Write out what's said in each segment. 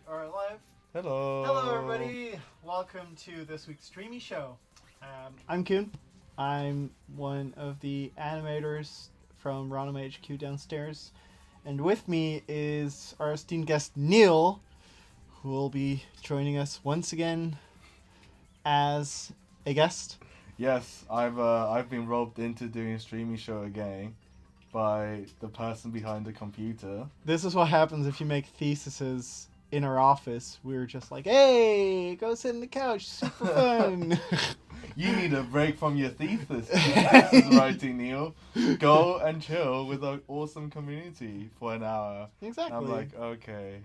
Alright, live. Hello. Hello, everybody. Welcome to this week's Streamisho. I'm Kuhn. I'm one of the animators from Ronimo HQ downstairs. And with me is our esteemed guest, Neil, who will be joining us once again as a guest. Yes, I've been roped into doing Streamisho again by the person behind the computer. This is what happens if you make theses in our office. We're just like, hey, go sit on the couch, super fun. You need a break from your thesis writing, Neil. Go and chill with our awesome community for an hour. Exactly. I'm like, okay.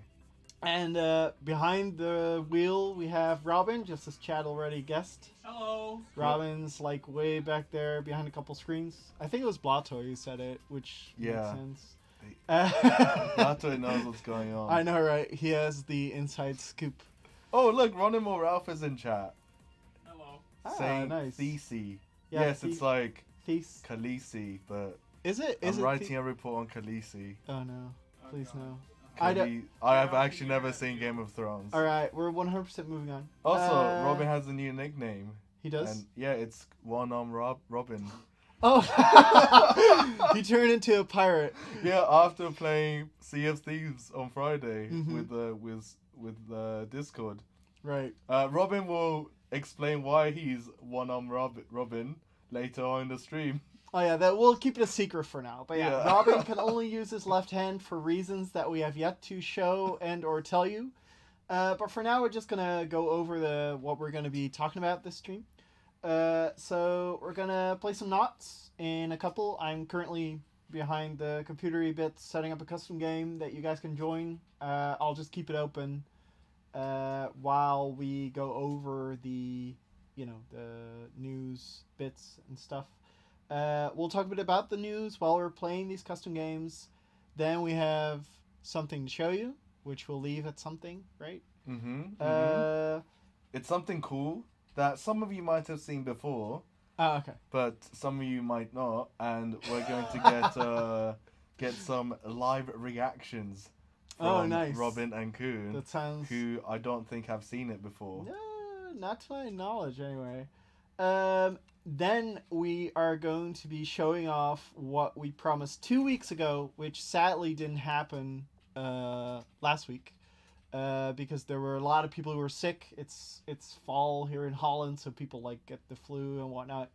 And behind the wheel, we have Robin, just as Chad already guessed. Hello. Robin's like way back there behind a couple screens. I think it was Blato who said it, which makes sense. Blato knows what's going on. I know, right? He has the inside scoop. Oh, look, Ronimo Ralph is in chat. Hello. Saying nice. Thesi. Yeah, yes, it's like Thes. Khaleesi, but Is it? I'm writing a report on Khaleesi. Oh no! Please no. I have actually never seen Game of Thrones. All right, we're 100% moving on. Also, Robin has a new nickname. He does? And yeah, it's One-Arm Robin. Oh! He turned into a pirate. Yeah, after playing Sea of Thieves on Friday Mhm. with Discord. Right. Robin will explain why he's One-Arm Robin later on in the stream. Oh yeah, that we'll keep it a secret for now. But yeah, Yeah. Robin can only use his left hand for reasons that we have yet to show and or tell you. But for now, we're just gonna go over what we're gonna be talking about this stream. So we're gonna play some Nauts in a couple. I'm currently behind the computery bit setting up a custom game that you guys can join. I'll just keep it open while we go over the news bits and stuff. We'll talk a bit about the news while we're playing these custom games. Then we have something to show you, which we'll leave at something, right? It's something cool that some of you might have seen before. Oh, okay. But some of you might not, and we're going to get some live reactions from nice. Robin and Kuhn, That sounds... who I don't think have seen it before. No, not to my knowledge, anyway. Then we are going to be showing off what we promised 2 weeks ago, which sadly didn't happen last week. Because there were a lot of people who were sick. It's fall here in Holland, so people like get the flu and whatnot.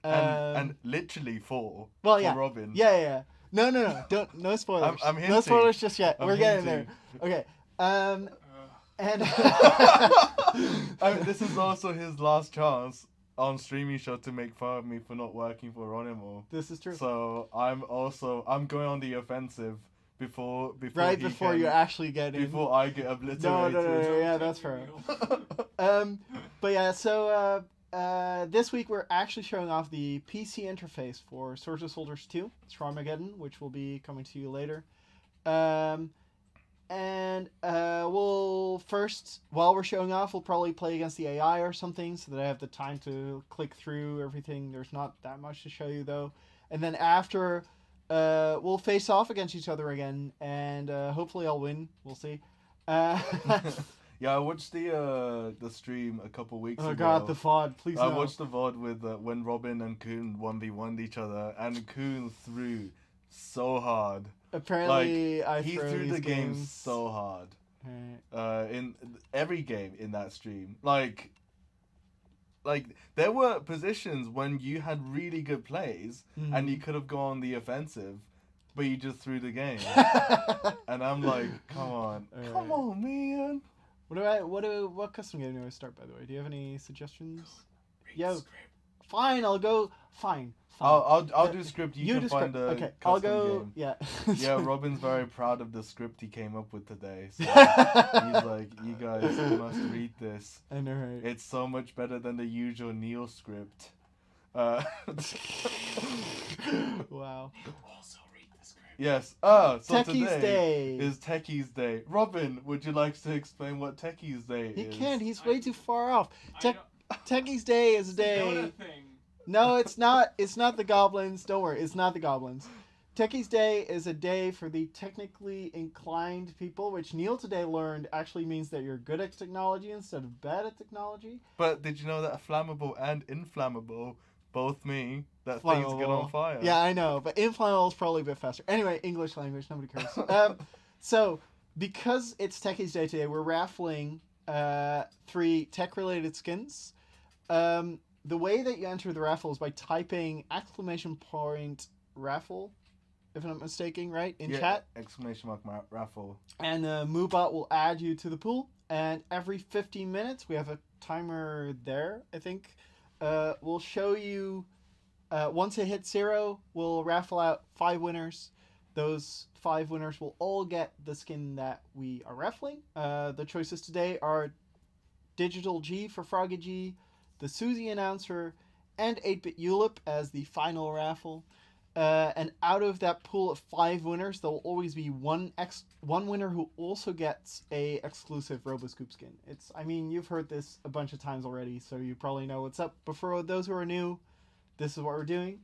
And literally fall. Well, for yeah, Robin. yeah. No, no spoilers. I'm hinting. No spoilers just yet. I'm We're getting hinting. there. Okay. And this is also his last chance on Streamisho to make fun of me for not working for Ronimo. This is true. So I'm going on the offensive before you actually get in. Before I get obliterated. No, yeah, that's fair. But yeah, so this week we're actually showing off the PC interface for Swords of Soldiers 2, Shawarmageddon, which will be coming to you later. And while we're showing off, we'll probably play against the AI or something so that I have the time to click through everything. There's not that much to show you though. And then after, we'll face off against each other again, and hopefully I'll win. We'll see. Yeah, I watched the stream a couple weeks ago. Oh god, the VOD, please I no. watched the VOD with when Robin and Kuhn 1v1'd each other, and Kuhn threw so hard. Apparently, he threw the game so hard. Right. In every game in that stream, like there were positions when you had really good plays and you could have gone the offensive, but you just threw the game. And I'm like, come on, man. What custom game do I start, by the way? Do you have any suggestions? Yo, fine, I'll go. Fine. I'll do script. You can do find script. a Okay, custom I'll go. game. Yeah. Yeah, Robin's very proud of the script he came up with today. So he's like, you guys must read this. I know, right? It's so much better than the usual Neil script. Wow. Also read the script. Yes. So Techies today Day is Techies Day. Robin, would you like to explain what Techies Day is? He can't. He's way too far off. Techies Day is a day. Thing. No, it's not. It's not the goblins. Don't worry. It's not the goblins. Techies Day is a day for the technically inclined people, which Neil today learned actually means that you're good at technology instead of bad at technology. But did you know that flammable and inflammable both mean that things get on fire? Yeah, I know, but inflammable is probably a bit faster. Anyway, English language, nobody cares. So, because it's Techies Day today, we're raffling 3 tech-related skins. The way that you enter the raffle is by typing !raffle, if I'm not mistaken, right? In chat. ! Raffle. And Moobot will add you to the pool. And every 15 minutes, we have a timer there, I think. We'll show you, once it hits 0, we'll raffle out 5 winners. Those 5 winners will all get the skin that we are raffling. The choices today are Digital G for Froggy G, the Susie Announcer, and 8-Bit Ulip as the final raffle. And out of that pool of 5 winners, there will always be one winner who also gets a exclusive RoboScoop skin. You've heard this a bunch of times already, so you probably know what's up. But for those who are new, this is what we're doing.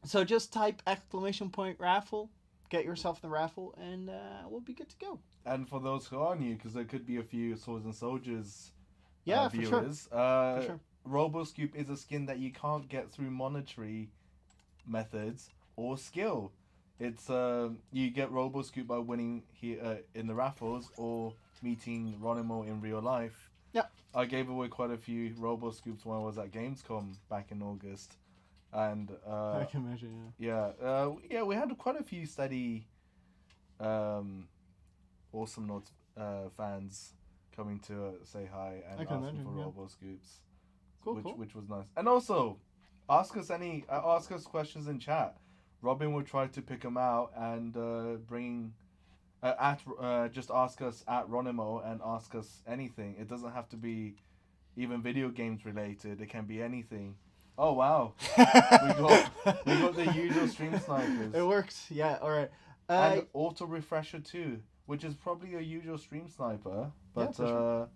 So just type !raffle, get yourself in the raffle, and we'll be good to go. And for those who are new, because there could be a few Swords and Soldiers For viewers, sure. RoboScoop is a skin that you can't get through monetary methods or skill. It's you get RoboScoop by winning here in the raffles or meeting Ronimo in real life. Yeah. I gave away quite a few RoboScoops when I was at Gamescom back in August, and I can imagine. Yeah, we had quite a few steady Awesomenauts fans coming to say hi and asking for RoboScoops. Which was nice. And also, ask us questions in chat. Robin will try to pick them out and just ask us at Ronimo and ask us anything. It doesn't have to be even video games related. It can be anything. Oh wow, we got the usual stream snipers. It worked. Yeah. All right. And auto refresher too, which is probably a usual stream sniper, but sure.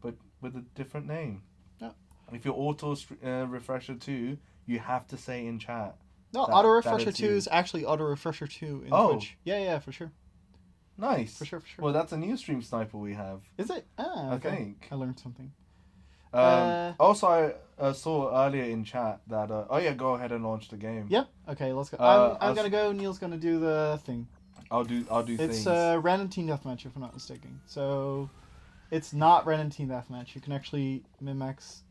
but with a different name. Yeah. If you're auto refresher 2, you have to say in chat. No, auto refresher 2 is actually auto refresher 2 in Twitch. Yeah, for sure. Nice. For sure. Well, that's a new stream sniper we have. Is it? Ah, okay. I think. I learned something. Also, I saw earlier in chat that go ahead and launch the game. Yep. Okay, let's go. I'm gonna go. Neil's gonna do the thing. I'll do things. It's random team deathmatch, if I'm not mistaken. So, it's not random team deathmatch. You can actually min-max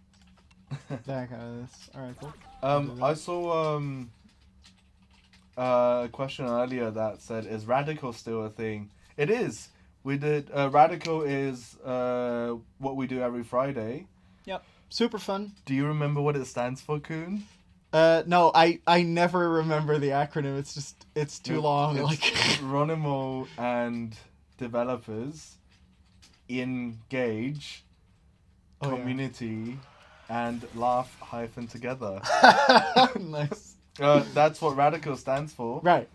that out of this. All right, cool. I saw a question earlier that said, "Is Radical still a thing?" It is. We did. Radical is what we do every Friday. Yep. Super fun. Do you remember what it stands for, Kuhn? No, I never remember the acronym. It's too long. It's Ronimo and developers engage community and laugh -together. Nice. That's what Radical stands for. Right.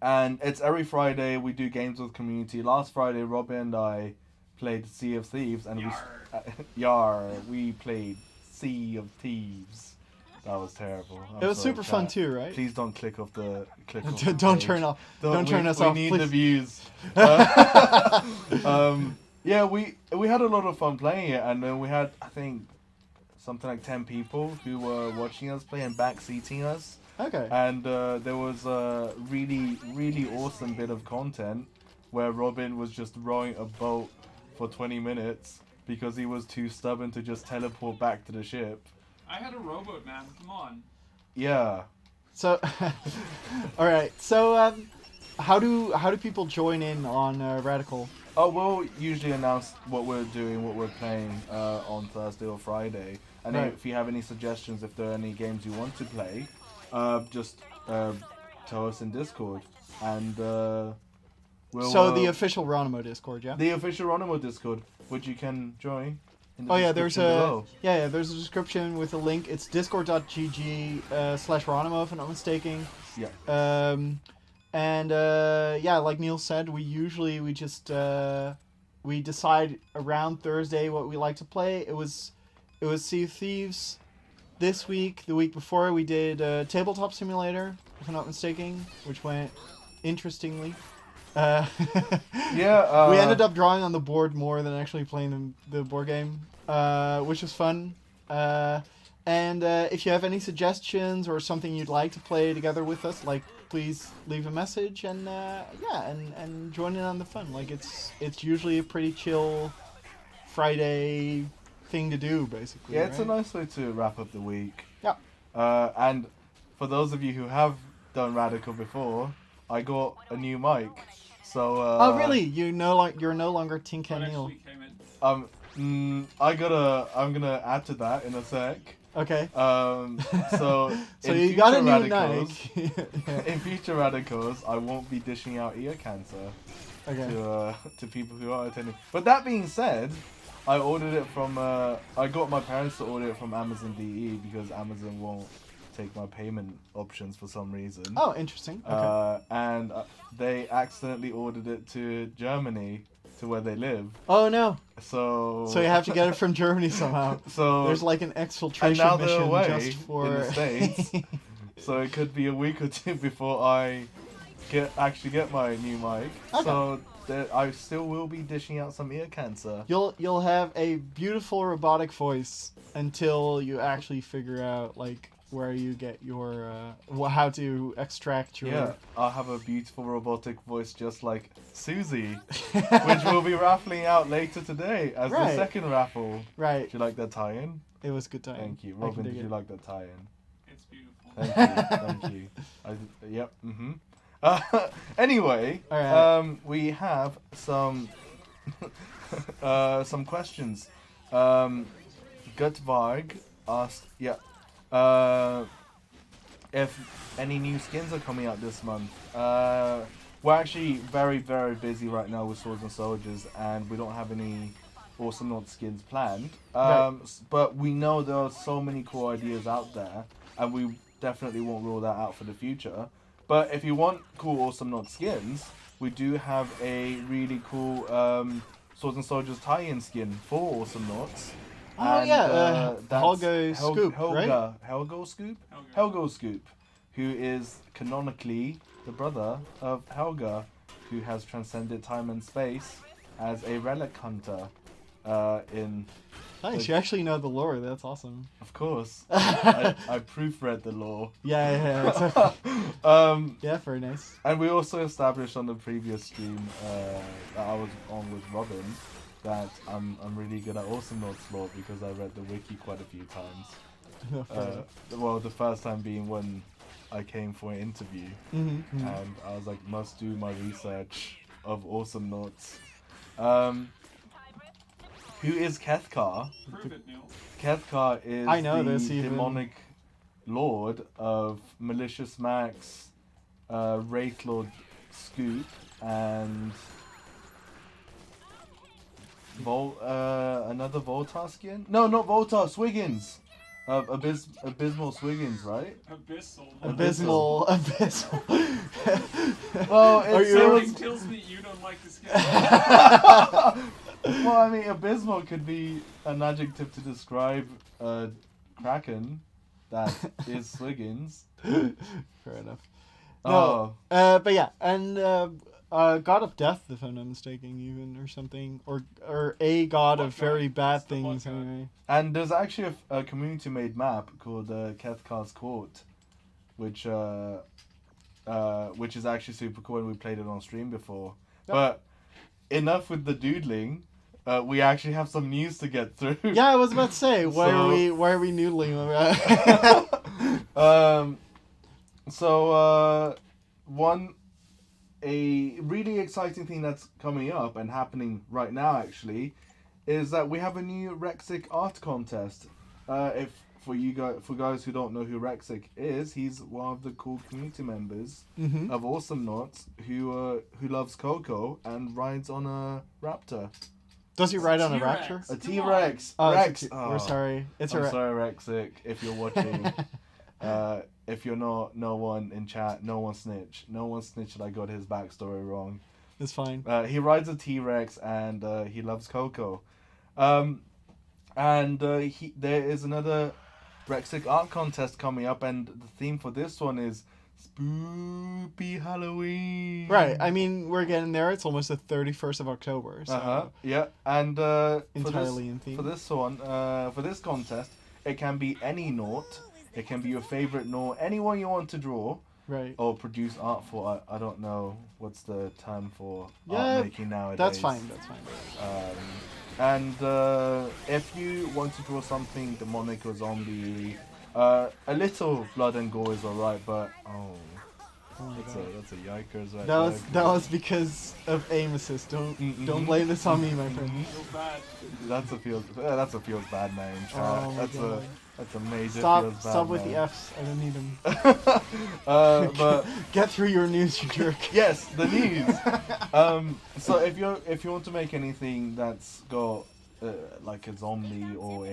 And it's every Friday we do games with community. Last Friday, Robin and I played Sea of Thieves, and we played Sea of Thieves. That was terrible. It was super fun too, right? Please don't click off the Don't turn off. Don't turn us off. We need please. the views. Yeah, we had a lot of fun playing it, and then we had, I think, something like 10 people who were watching us play and backseating us. Okay. And there was a really, really awesome bit of content where Robin was just rowing a boat for 20 minutes because he was too stubborn to just teleport back to the ship. I had a rowboat, man. Come on. Yeah. So, all right. So, how do people join in on Radical? Oh, we'll usually announce what we're doing, what we're playing on Thursday or Friday. And if you have any suggestions, if there are any games you want to play, just tell us in Discord. And we'll... So the official Ronimo Discord, yeah? The official Ronimo Discord, which you can join. There's a description with a link. It's discord.gg/Ronimo, if I'm not mistaken. Yeah. Like Neil said, we decide around Thursday what we like to play. It was Sea of Thieves, this week, the week before, we did Tabletop Simulator, if I'm not mistaken, which went interestingly. Yeah. We ended up drawing on the board more than actually playing the board game, which was fun. And if you have any suggestions or something you'd like to play together with us, like, please leave a message and and join in on the fun. Like, it's usually a pretty chill Friday thing to do, basically. Yeah, it's a right? nice way to wrap up the week. Yeah. And for those of you who have done Radical before, I got a new mic. So. Oh really? You're no longer Tin What Can Neil. actually came in? I'm gonna add to that in a sec. Okay. So So in you future got a new radicals, mic. Yeah. in future radicals, I won't be dishing out ear cancer Okay. to people who are attending. But that being said, I ordered it from. I got my parents to order it from Amazon DE because Amazon won't take my payment options for some reason. Oh, interesting. Okay. And they accidentally ordered it to Germany, to where they live. Oh no. So So you have to get it from Germany somehow. So There's like an and exfiltration now they're mission away just for in the States. So it could be a week or two before I actually get my new mic. Okay. So I still will be dishing out some ear cancer. You'll have a beautiful robotic voice until you actually figure out like where you get your how to extract your. Yeah, I'll have a beautiful robotic voice just like Susie, which we'll be raffling out later today as the Right. second raffle. Right. Do you like that tie-in? It was a good time. Thank you. I can Robin, dig did you it. like that tie-in? It's beautiful. Thank you. Thank you. Yep. Anyway, Alright. we have some some questions. Gutvarg asked, if any new skins are coming out this month. We're actually very, very busy right now with Swords and Soldiers, and we don't have any Awesomenauts skins planned. Right. But we know there are so many cool ideas out there, and we definitely won't rule that out for the future. But if you want cool Awesomenauts skins, we do have a really cool Swords and Soldiers tie-in skin for Awesomenauts. Oh yeah, that's Helga Scoop, right? Helga Scoop? Helga. Helga Scoop, who is canonically the brother of Helga, who has transcended time and space as a relic hunter in... Nice, you actually know the lore. That's awesome. Of course. I proofread the lore. Yeah. Yeah, very nice. And we also established on the previous stream that I was on with Robin that I'm really good at Awesomenauts lore because I read the wiki quite a few times. Well, the first time being when I came for an interview, and I was like, must do my research of Awesomenauts. Who is Kethkar? Prove it, Neil. Kethkar is I know the this even. demonic lord of Malicious Max, Wraith Lord Scoop, and another Voltar skin? No, not Voltar, Swiggins. Abysmal Swiggins, right? Abyssal. Abysmal. Well, Are you- Something tells me you don't like this game. Well, I mean, abysmal could be an adjective to describe a kraken that is Swiggins. Fair enough. Oh, But yeah, and God of Death, if I'm not mistaken, even or something, or a god What of god? very bad It's the things. what god? Anyway. and there's actually a community-made map called Kethkar's Court, which is actually super cool, and we played it on stream before. Yep. But enough with the doodling. We actually have some news to get through. Yeah, I was about to say, why are we noodling about? A really exciting thing that's coming up and happening right now actually is that we have a new Rexic art contest. For guys who don't know who Rexic is, he's one of the cool community members of Awesomenauts who loves Coco and rides on a raptor. Does he ride on a T-Rex. rapture? A Come T-Rex. Oh, Rex. we're sorry. It's I'm a sorry, Rexic, if you're watching. If you're not, no one in chat, no one snitch. No one snitched that I got his backstory wrong. It's fine. He rides a T-Rex and he loves Coco. There is another Rexic art contest coming up, and the theme for this one is Spoopy Halloween. Right. I mean, we're getting there. It's almost the 31st of October. So Yeah. And entirely in theme. for this one, for this contest, it can be any Naut. It can be your favorite Naut, anyone you want to draw. Right. Or produce art for. I don't know what's the term for Yeah, art making nowadays. That's fine. That's fine. And if you want to draw something demonic or zombie, a little blood and gore is alright, but that's a yikers right That was because of aim assist. Don't blame this on me, my friend. Feel bad. That's a feels bad name. Oh my God. That's a major feels bad Stop with name. the Fs. I don't need them. But Get through your news, you jerk. yes, the news. So if you want to make anything that's got like a zombie or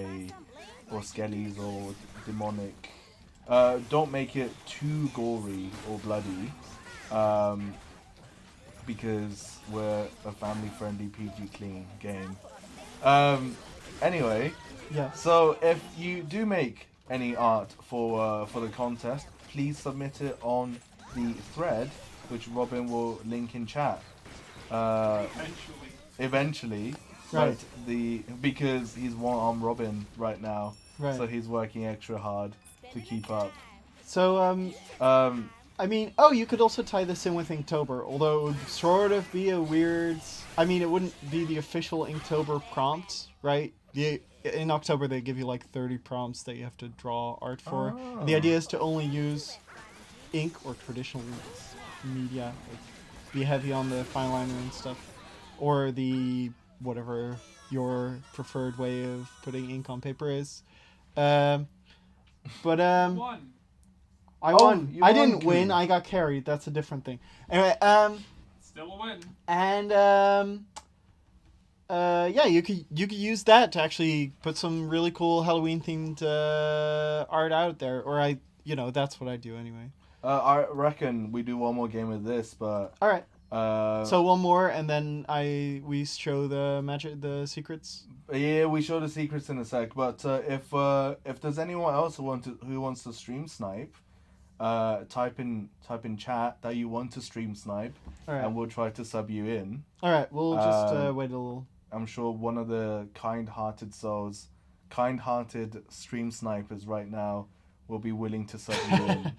skellies or demonic, don't make it too gory or bloody, because we're a family-friendly PG clean game. Anyway, Yeah. so if you do make any art for the contest, please submit it on the thread, which Robin will link in chat. Eventually, Right. but because he's one-arm Robin right now, Right. so he's working extra hard to keep up. So I mean, you could also tie this in with Inktober, although it would sort of be a weird. I mean, it wouldn't be the official Inktober prompt, right? In October they give you like 30 prompts that you have to draw art for. Oh. And the idea is to only use ink or traditional media, like be heavy on the fine liner and stuff, or the whatever your preferred way of putting ink on paper is. One. I Oh, won. you I won, didn't win. Coon. I got carried. That's a different thing. Anyway, Still a win. and yeah, you could use that to actually put some really cool Halloween themed art out there. Or that's what I do anyway. I reckon we do one more game of this, but All right. So one more, and then we show the secrets. yeah, we show the secrets in a sec. But if there's anyone else who wants to stream snipe, type in chat that you want to stream snipe, All right. and we'll try to sub you in. All right. We'll just wait a little. I'm sure one of the kind-hearted stream snipers right now will be willing to sub you in.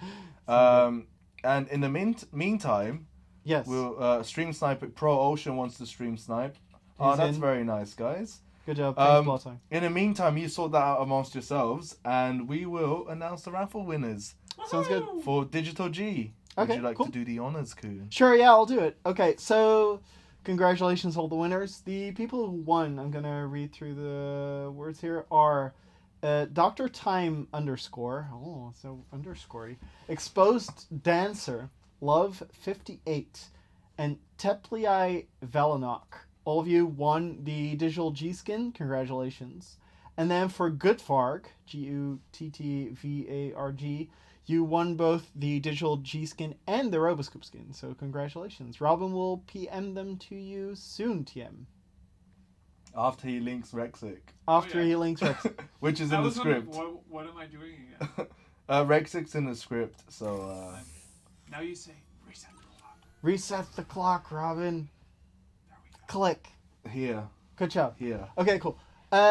And in the meantime, Yes. we'll stream snipe. Pro Ocean wants to stream snipe. Oh, He's that's in. very nice, guys. Good job. Thanks, Ball Time. In the meantime, you sort that out amongst yourselves, and we will announce the raffle winners Sounds good. Woohoo! for Digital G. Okay, Would you like cool. to do the honors, Coon? Sure, yeah, I'll do it. Okay, so congratulations, all the winners. The people who won, I'm gonna read through the words here, are Dr. Time _ oh, so underscorey, Exposed Dancer, Love 58, and Teplii Valinok. All of you won the digital G skin. Congratulations. And then for Guttvarg, Guttvarg, you won both the digital G skin and the Roboscoop skin. So congratulations. Robin will PM them to you soon, TM. After he links Rexic, After yeah. he links Rex. which is I in the was wondering, script. what am I doing again? Rexic's in the script, so Now you say reset the clock. Reset the clock, Robin. There we go. Click. here. Good job. Here. Okay, cool.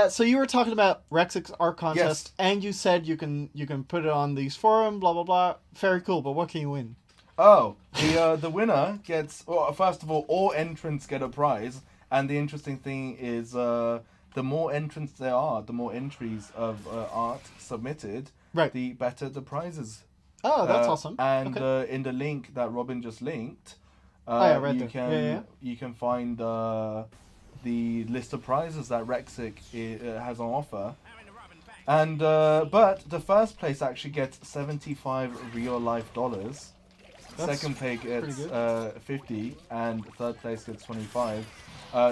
So you were talking about Rexic's art contest, Yes. and you said you can put it on these forum, blah blah blah. Very cool, but what can you win? Oh, the winner gets. Well, first of all entrants get a prize, and the interesting thing is, the more entrants there are, the more entries of art submitted, Right. the better the prizes. Oh, that's awesome. And Okay. in the link that Robin just linked, yeah, right you there. can Yeah. you can find the list of prizes that Rexic has on offer. And but the first place actually gets 75 real life dollars. That's Second place pretty gets good. 50, and third place gets 25.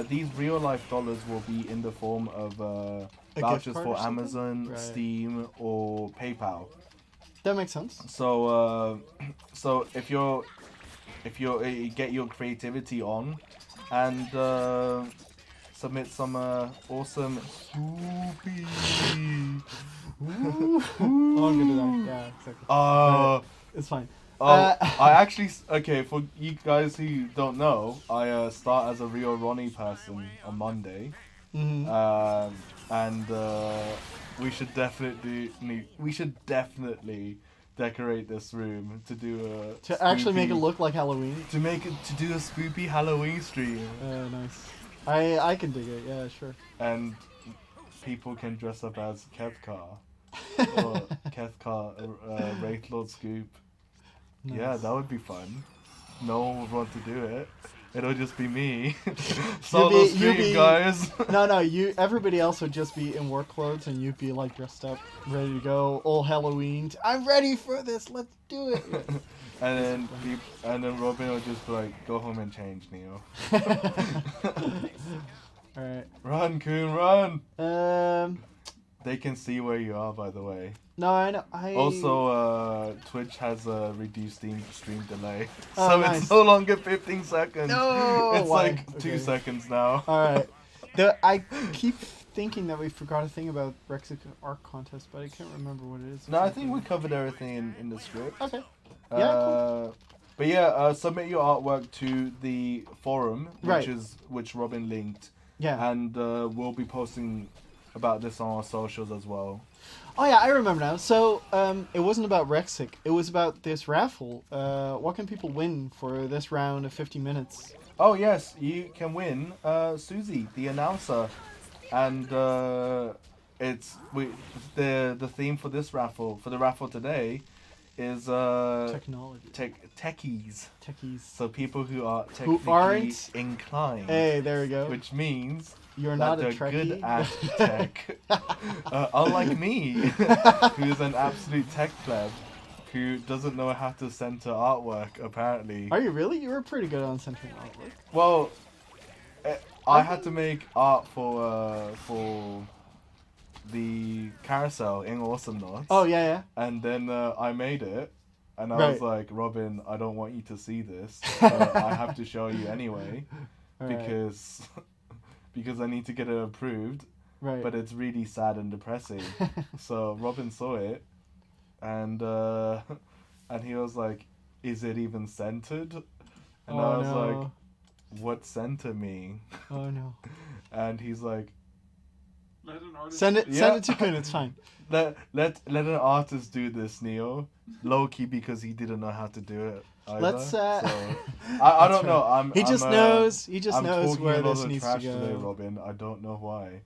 These real life dollars will be in the form of A vouchers gift card for or something? Amazon, Right. Steam, or PayPal. That makes sense. So if you get your creativity on and submit some awesome spoopy Ooh. Oh, I'm gonna die. Yeah, exactly. It's fine. I actually okay for you guys who don't know, I start as a real Ronnie person on Monday, Mhm. and we should definitely decorate this room to do a To actually make it spoopy- look like Halloween. to do a spoopy Halloween stream, Nice. I can dig it. Yeah, sure. and people can dress up as Kethkar or Kethkar Wraith Lord Scoop. Yeah, Nice. that would be fun. No one would want to do it. It'll just be me. Solo stream, guys. No, everybody else would just be in work clothes, and you'd be like dressed up, ready to go, all Halloween. I'm ready for this. Let's do it. and then Robin will just be like, "Go home and change, Neo." All right. Run, Coon, run. They can see where you are, by the way. No, I know. Also, Twitch has a reduced stream delay, Oh, so nice. it's no longer 15 seconds. No, it's why? like 2 seconds now. All right. I keep thinking that we forgot a thing about Brexit Art Contest, but I can't remember what it is. No, I think we covered everything in the script. Okay. Yeah. Cool. But yeah, submit your artwork to the forum, Right. which Robin linked, Yeah. and we'll be posting about this on our socials as well. Oh yeah, I remember now. So it wasn't about Rexic. It was about this raffle. What can people win for this round of 50 minutes? Oh yes, you can win Susie, the announcer, and the theme for this raffle, for the raffle today, is Technology. techies. Techies. So people who are technically aren't inclined. Hey, there we go. Which means You're that not a they're Trekkie. good at tech. Unlike me, who's an absolute tech pleb, who doesn't know how to center artwork, apparently. Are you really? You were pretty good on centering artwork. Well, I had to make art for the carousel in Awesomenauts. Oh yeah. And then I made it, and I was like, Robin, I don't want you to see this, but I have to show you anyway, because I need to get it approved. Right. But it's really sad and depressing. So Robin saw it, and he was like, "Is it even centered?" And I was like, "What center mean?" Oh no. And he's like, let an artist Send it to Kun, it's fine. Let an artist do this, Neo. Low key because he didn't know how to do it either. Let's So, I don't know. He just knows talking where a lot this of needs to trash go. today, Robin. I don't know why.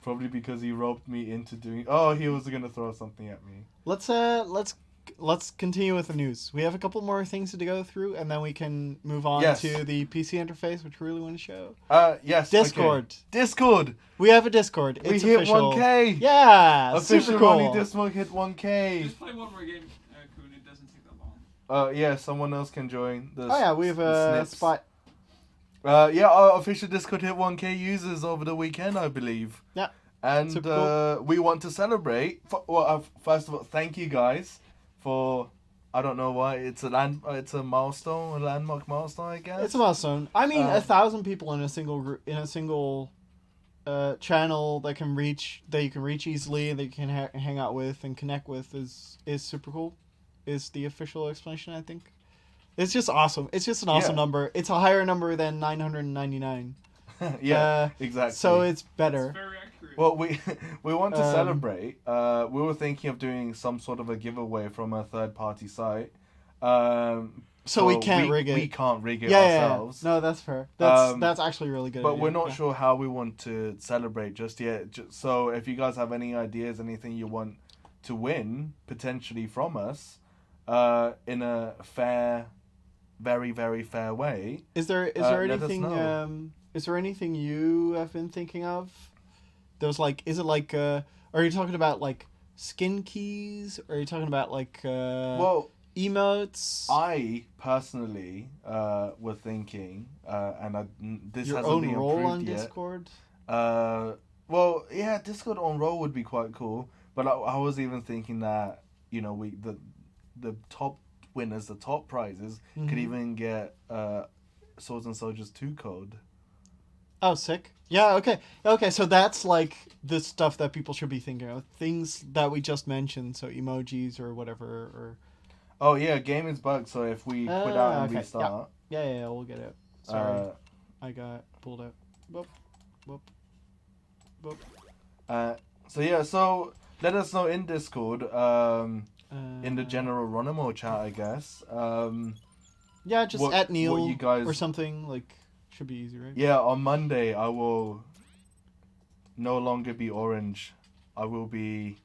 Probably because he roped me into doing. Oh, he was gonna throw something at me. Let's continue with the news. We have a couple more things to go through, and then we can move on Yes. to the PC interface, which we really want to show. Yes. Discord. Okay. Discord. We have a Discord. We It's hit official. 1K. Yeah, Official super cool. Ronnie Discord hit 1K. Just play one more game, Kun. It doesn't take that long. Yeah, someone else can join. Oh yeah, we have a snips. spot. Yeah, our official Discord hit 1K users over the weekend, I believe. Yeah. And Super cool. we want to celebrate. First of all, thank you guys for. I don't know why it's a milestone, a landmark milestone, I guess. It's a milestone. I mean, 1,000 people in a single channel that you can reach easily, that you can hang out with and connect with is super cool. Is the official explanation, I think. It's just awesome. It's just an awesome number. It's a higher number than 999. Yeah, exactly. So it's better. It's very accurate. Well, we want to celebrate. We were thinking of doing some sort of a giveaway from a third-party site. So we can't rig it. We can't rig it Yeah. ourselves. No, that's fair. That's actually really good. But idea. we're not sure how we want to celebrate just yet. So if you guys have any ideas, anything you want to win potentially from us, in a fair, very very fair way. Is there let us anything? know. Is there anything you have been thinking of? There's like, is it like? Are you talking about like skin keys? Or are you talking about like? Well, emotes. I personally was thinking, and this Your hasn't own been role approved on yet. Discord. Well, yeah, Discord on roll would be quite cool. But I was even thinking that the top winners, the top prizes, could even get Swords and Soldiers 2 code. Oh, sick. Yeah, okay. Okay, so that's like the stuff that people should be thinking of. Things that we just mentioned, so emojis or whatever, or... Oh, yeah, game is bugged, so if we quit out and okay. restart... Yeah, we'll get it. Sorry. I got pulled out. Boop. Boop. Boop. So let us know in Discord, in the general Ronimo chat, I guess. Yeah, just at Neil what you guys... or something, like, should be easy, right? Yeah, on Monday I will no longer be orange. I will be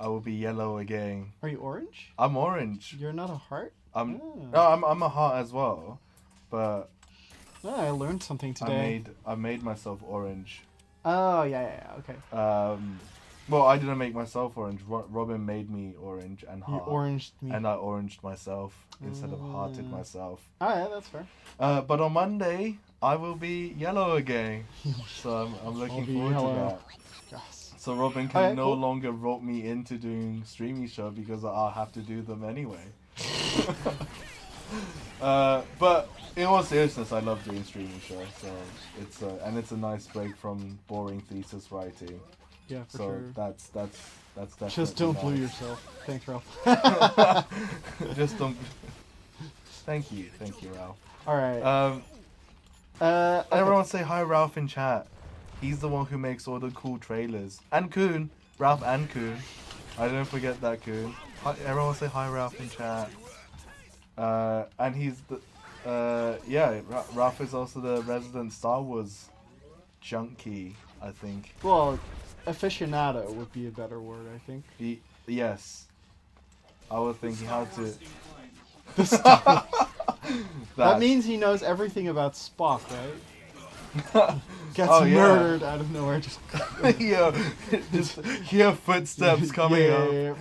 yellow again. Are you orange? I'm orange. You're not a heart? No, I'm a heart as well, but I learned something today. I made myself orange. Oh, yeah, okay. Well, I didn't make myself orange. Robin made me orange and heart. You oranged me. And I oranged myself instead of hearted myself. Oh, yeah, that's fair. But on Monday, I will be yellow again. So I'm looking forward to that. Yes. So Robin can no longer rope me into doing Streamisho because I'll have to do them anyway. But in all seriousness, I love doing Streamisho. So it's a nice break from boring thesis writing. Yeah, for so sure. That's definitely just don't nice. blue yourself. Thanks, Ralph. Just don't. Thank you, Ralph. All right. Okay. Everyone say hi, Ralph, in chat. He's the one who makes all the cool trailers. And Kuhn, Ralph and Kuhn. I don't forget that Kuhn. Hi, everyone say hi, Ralph, in chat. And he's the Ralph is also the resident Star Wars junkie, I think. Well, aficionado would be a better word, I think. Yes. I was thinking how to... That means he knows everything about Spock, right? Gets murdered out of nowhere. Just hear footsteps coming up.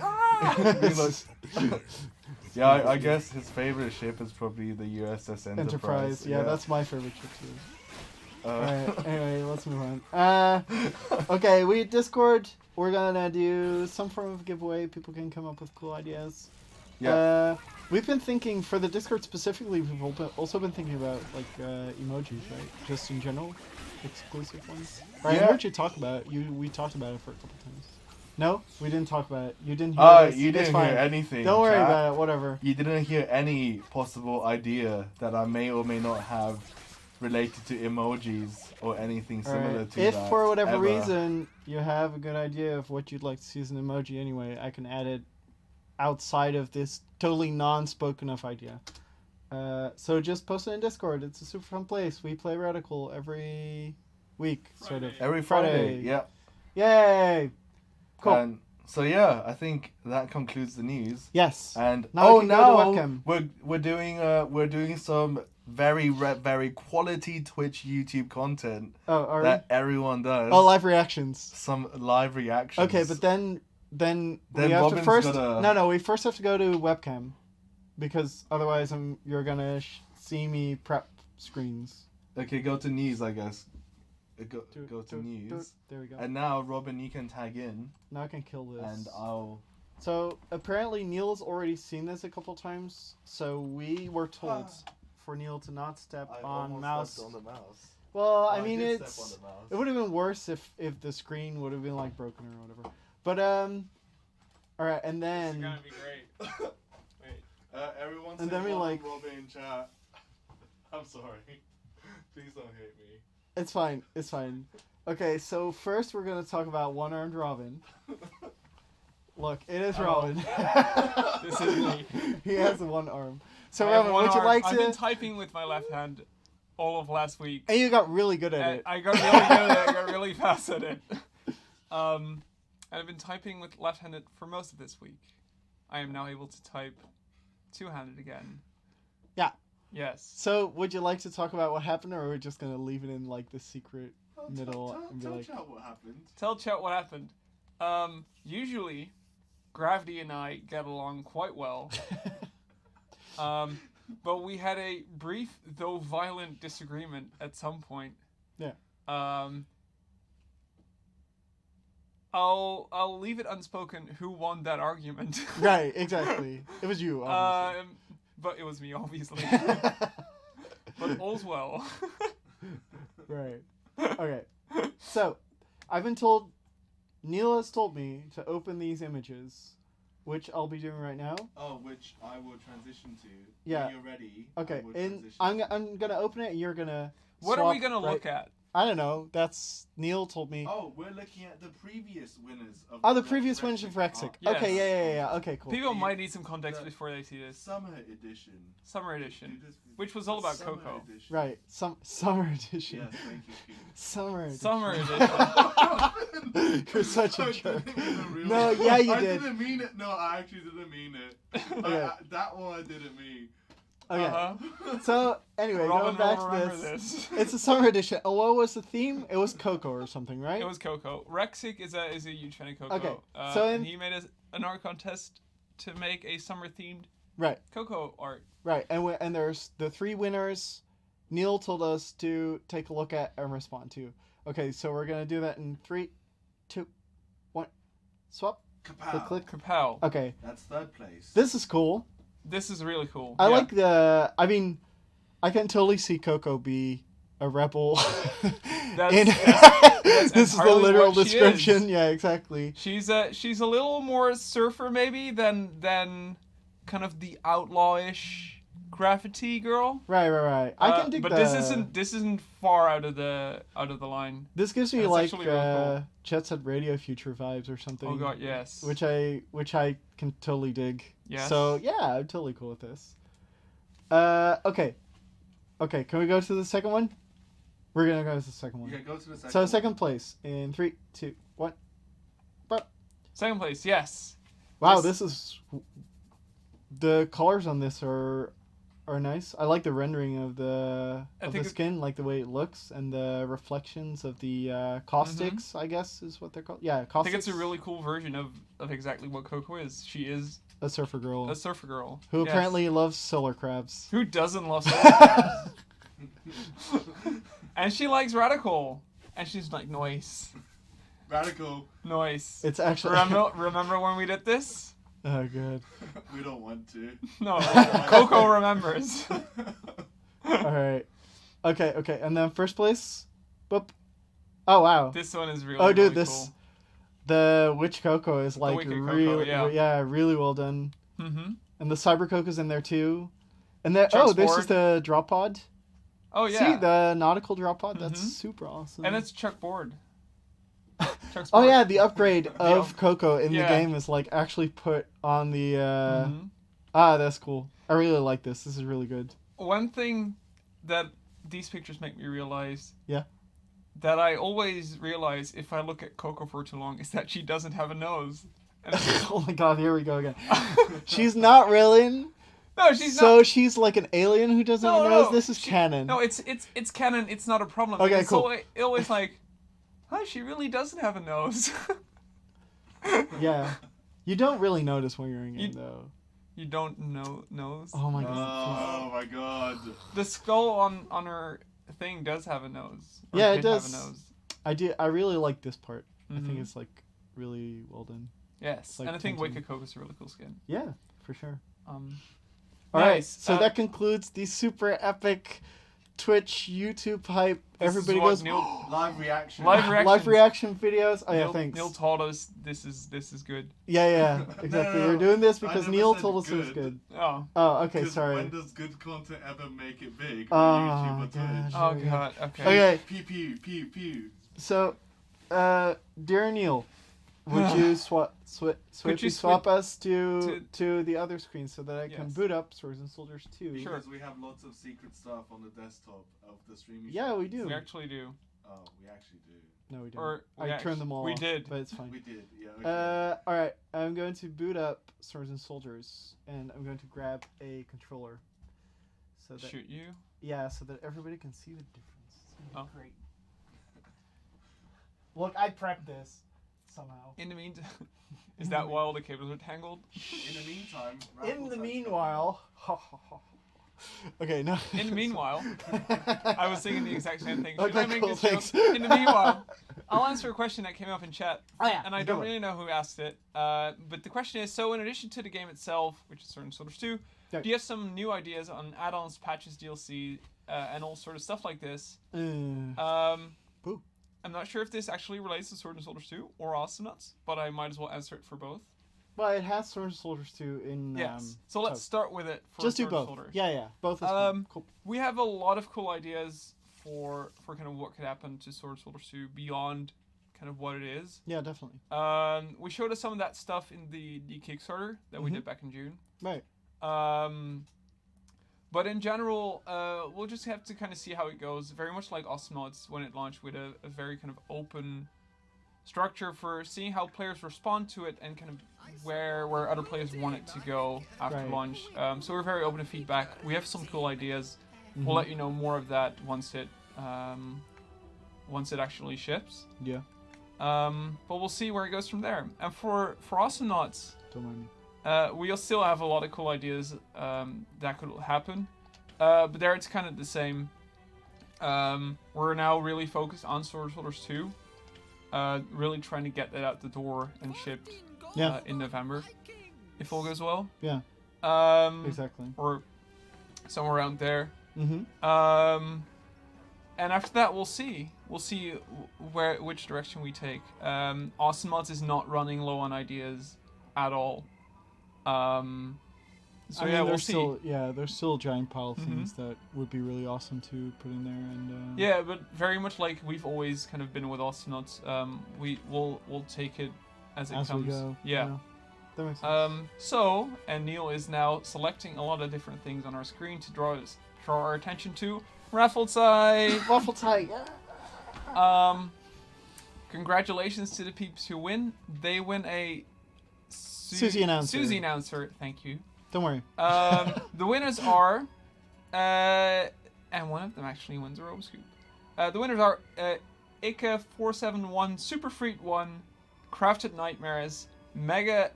Yeah, I guess his favorite ship is probably the USS Enterprise. Yeah, that's my favorite ship too. Alright, anyway, let's move on. Okay, Discord, we're gonna do some form of giveaway. People can come up with cool ideas. Yeah. We've been thinking, for the Discord specifically, we've also been thinking about, like, emojis, right? Just in general? Exclusive ones? Right, I heard you talk about it. We talked about it for a couple times. No? We didn't talk about it. You didn't hear this. You didn't hear anything. Don't worry about it, whatever. You didn't hear any possible idea that I may or may not have related to emojis or anything similar to that. If for whatever reason you have a good idea of what you'd like to see as an emoji anyway, I can add it outside of this totally non-spoken of idea. So just post it in Discord. It's a super fun place. We play Radical every week, sort of. Every Friday, yeah. Yay! Cool. And so yeah, I think that concludes the news. Yes. And now we're doing some very quality Twitch YouTube content that everyone does. Oh, live reactions. Some live reactions. Okay, but then we have to first. No, we first have to go to webcam, because otherwise you're gonna see me prep screens. Okay, go to news, I guess. Go to news. There we go. And now, Robin, you can tag in. Now I can kill this. And I'll... So, apparently Neil's already seen this a couple times, so we were told for Neil to not step on mouse. On the mouse. Well, I mean, it would have been worse if the screen would have been, like, broken or whatever. But, alright, and then... This is gonna be great. Wait. Everyone and say then we like... Robin in chat. I'm sorry. Please don't hate me. It's fine. Okay, so first we're going to talk about one-armed Robin. Look, it is Robin. This is me. He has one arm. So Robin, would you like to... I've been typing with my left hand all of last week. And you got really good at it. I got really good at it. I got really fast at it. And I've been typing with left-handed for most of this week. I am now able to type two-handed again. Yeah. Yes. So, would you like to talk about what happened, or are we just going to leave it in, like, the secret middle? Tell chat what happened. Tell chat what happened. Usually, Gravity and I get along quite well. But we had a brief, though violent, disagreement at some point. Yeah. I'll leave it unspoken who won that argument. Right, exactly. It was you, obviously. But it was me, obviously. But all's well. Right. So, I've been told, Neil has told me to open these images, which I'll be doing right now. Oh, which I will transition to. Yeah. When you're ready. Okay, I will and transition. I'm gonna open it, and you're gonna. What are we swap, gonna right? look at? I don't know. That's Neil told me. Oh, we're looking at the previous winners of. Oh, the previous winners of Rexic. Yes. Okay, yeah. Okay, cool. People might need some context before they see this. Summer edition. Summer edition, which was all about Summer Coco. edition. Right, summer edition. Yes, thank you. Keith. Summer edition. Summer edition. You're such a I jerk. didn't mean the real No, one. yeah, you I did. didn't mean it. No, I actually didn't mean it. Okay. That one I didn't mean. Okay. Uh-huh. So anyway, Robin going back will to remember this, this. it's a summer edition. Oh, what was the theme? It was Coco or something, right? It was Coco. Rexic is a huge fan of Coco. Okay, so and he made an art contest to make a summer themed Right, Coco art. right, and there's the 3 winners. Neil told us to take a look at and respond to. Okay, so we're gonna do that in 3, 2, 1. Swap. Kapow. Click. Kapow. Okay, That's third place. this is cool. This is really cool. I Yeah. like the. I mean, I can totally see Coco be a rebel. That's This is the entirely literal what she description. is. Yeah, exactly. She's a little more surfer maybe than kind of the outlawish graffiti girl. Right. I can dig but the... this isn't far out of the line. This gives me That's like actually really cool. Jet Set Radio Future vibes or something. Oh god, yes. Which I can totally dig. Yes. So yeah, I'm totally cool with this. Okay. Can we go to the second one? We're gonna go to the second one. Yeah, go to the second. So second place in 3, 2, 1. Second place, yes. Wow, This- this is the colors on this are nice. I like the rendering of the think it- skin, like the way it looks, and the reflections of the caustics. I guess is what they're called. Yeah, I caustics. think it's a really cool version of exactly what Coco is. She is a surfer girl a surfer girl. who Yes. apparently loves solar crabs. Who doesn't love surfer crabs? And she likes radical. And she's like, noise. Radical. Noise. It's actually Remember when we did this? oh god. We don't want to. No, Coco remembers. All right. Okay, and then first place. Boop. Oh wow. This one is really. Oh dude, really this cool. the Witch Coco is like Wicked Coco, really yeah. really well done. Mm-hmm. And the Cyber Coco's in there too. And then Chuck's this board. is the drop pod. Oh yeah. See the nautical drop pod? That's Mhm. super awesome. And it's Chuck Board. Chuck's oh board. yeah, the upgrade of up- Coco in the yeah. game is like actually put on the Mhm. that's cool. I really like this. This is really good. One thing that these pictures make me realize. Yeah. That I always realize if I look at Coco for too long is that she doesn't have a nose. And Oh my god, here we go again. She's not really. no, she's So not. she's like an alien who doesn't No, have a nose? no, This is canon. No, it's canon. It's not a problem. Okay, it's cool. always like, huh, she really doesn't have a nose. Yeah. You don't really notice when you're in game You- though. You don't know nose. Oh my god. Oh my god. The skull on her thing does have a nose. Or Yeah, it did does. Have a nose. I really like this part. I think Mhm. it's like really well done. Yes, like and I think tinting. Wicked Coco's a really cool skin. Yeah, for sure. All Nice. right, so Uh, that concludes the super epic Twitch, YouTube hype. This is Everybody what goes Neil- Live reaction. Live reaction. live reaction videos. Oh yeah, Neil, thanks. Neil told us this is good. Yeah, exactly. No. We're doing this I because never Neil said told us it was good. good. Oh. Oh, okay, 'Cause sorry. When does good content ever make it big? Oh, On YouTube or my Twitch? gosh. Oh Yeah. god. Okay. Okay, Pew pew pew. so, dear Neil, would you swap us to the other screen so that I can Yes. boot up Swords and Soldiers 2? Sure. Because we have lots of secret stuff on the desktop of the streaming. Yeah, we do. We actually do. Oh, we actually do. No, we don't. Or we I act- turned them all we off, did. but it's fine. We did. Yeah. Okay. All right. I'm going to boot up Swords and Soldiers, and I'm going to grab a controller. So that Shoot you. yeah, so that everybody can see the difference. It's gonna be Oh. great. Look, I prepped this somehow. In the meantime, is that why all the cables are tangled? In the meantime. In raffle the time's meanwhile, okay, no. In the meanwhile, I was thinking the exact same thing. Should Okay, I make cool, this thanks. joke? In the meanwhile, I'll answer a question that came up in chat. Oh yeah, And I don't really know who asked it. But the question is, so in addition to the game itself, which is Swords and Soldiers 2, Yeah. do you have some new ideas on add-ons, patches, DLC, and all sort of stuff like this? Boo. I'm not sure if this actually relates to Sword and Soldiers 2 or Awesomenauts, but I might as well answer it for both. Well, it has Sword and Soldiers 2 in. Yes. So let's start with it for just do Sword both. and Soldiers. Yeah, both is fine. Cool. We have a lot of cool ideas for kind of what could happen to Sword and Soldiers 2 beyond kind of what it is. Yeah, definitely. We showed us some of that stuff in the Kickstarter that we did back in June. Right. But in general, we'll just have to kind of see how it goes. Very much like Awesomenauts when it launched, with a very kind of open structure for seeing how players respond to it and kind of where other players want it to go after launch. So we're very open to feedback. We have some cool ideas. We'll let you know more of that once it actually ships. Yeah. But we'll see where it goes from there. And for Awesomenauts, Don't mind me. we'll still have a lot of cool ideas that could happen. But there it's kind of the same. We're now really focused on Sword and Soldiers 2. Really trying to get that out the door and shipped in November, if all goes well. Yeah. Exactly. Or somewhere around there. Mm-hmm. And after that, we'll see. We'll see which direction we take. Awesomenauts is not running low on ideas at all. So yeah, we'll see. There's still a giant pile of things that would be really awesome to put in there, and yeah, but very much like we've always kind of been with Awesomenauts. We'll take it as it as comes. we go. Yeah. That makes sense. So, and Neil is now selecting a lot of different things on our screen to draw our attention to. Raffle site. Waffle tight. Yeah. Congratulations to the peeps who win. They win a Susie announcer. Susie announcer. Thank you. Don't worry. The winners are, and one of them actually wins a Roboscoop. The winners are Ika471, Super Freak 1, Crafted Nightmares, Mega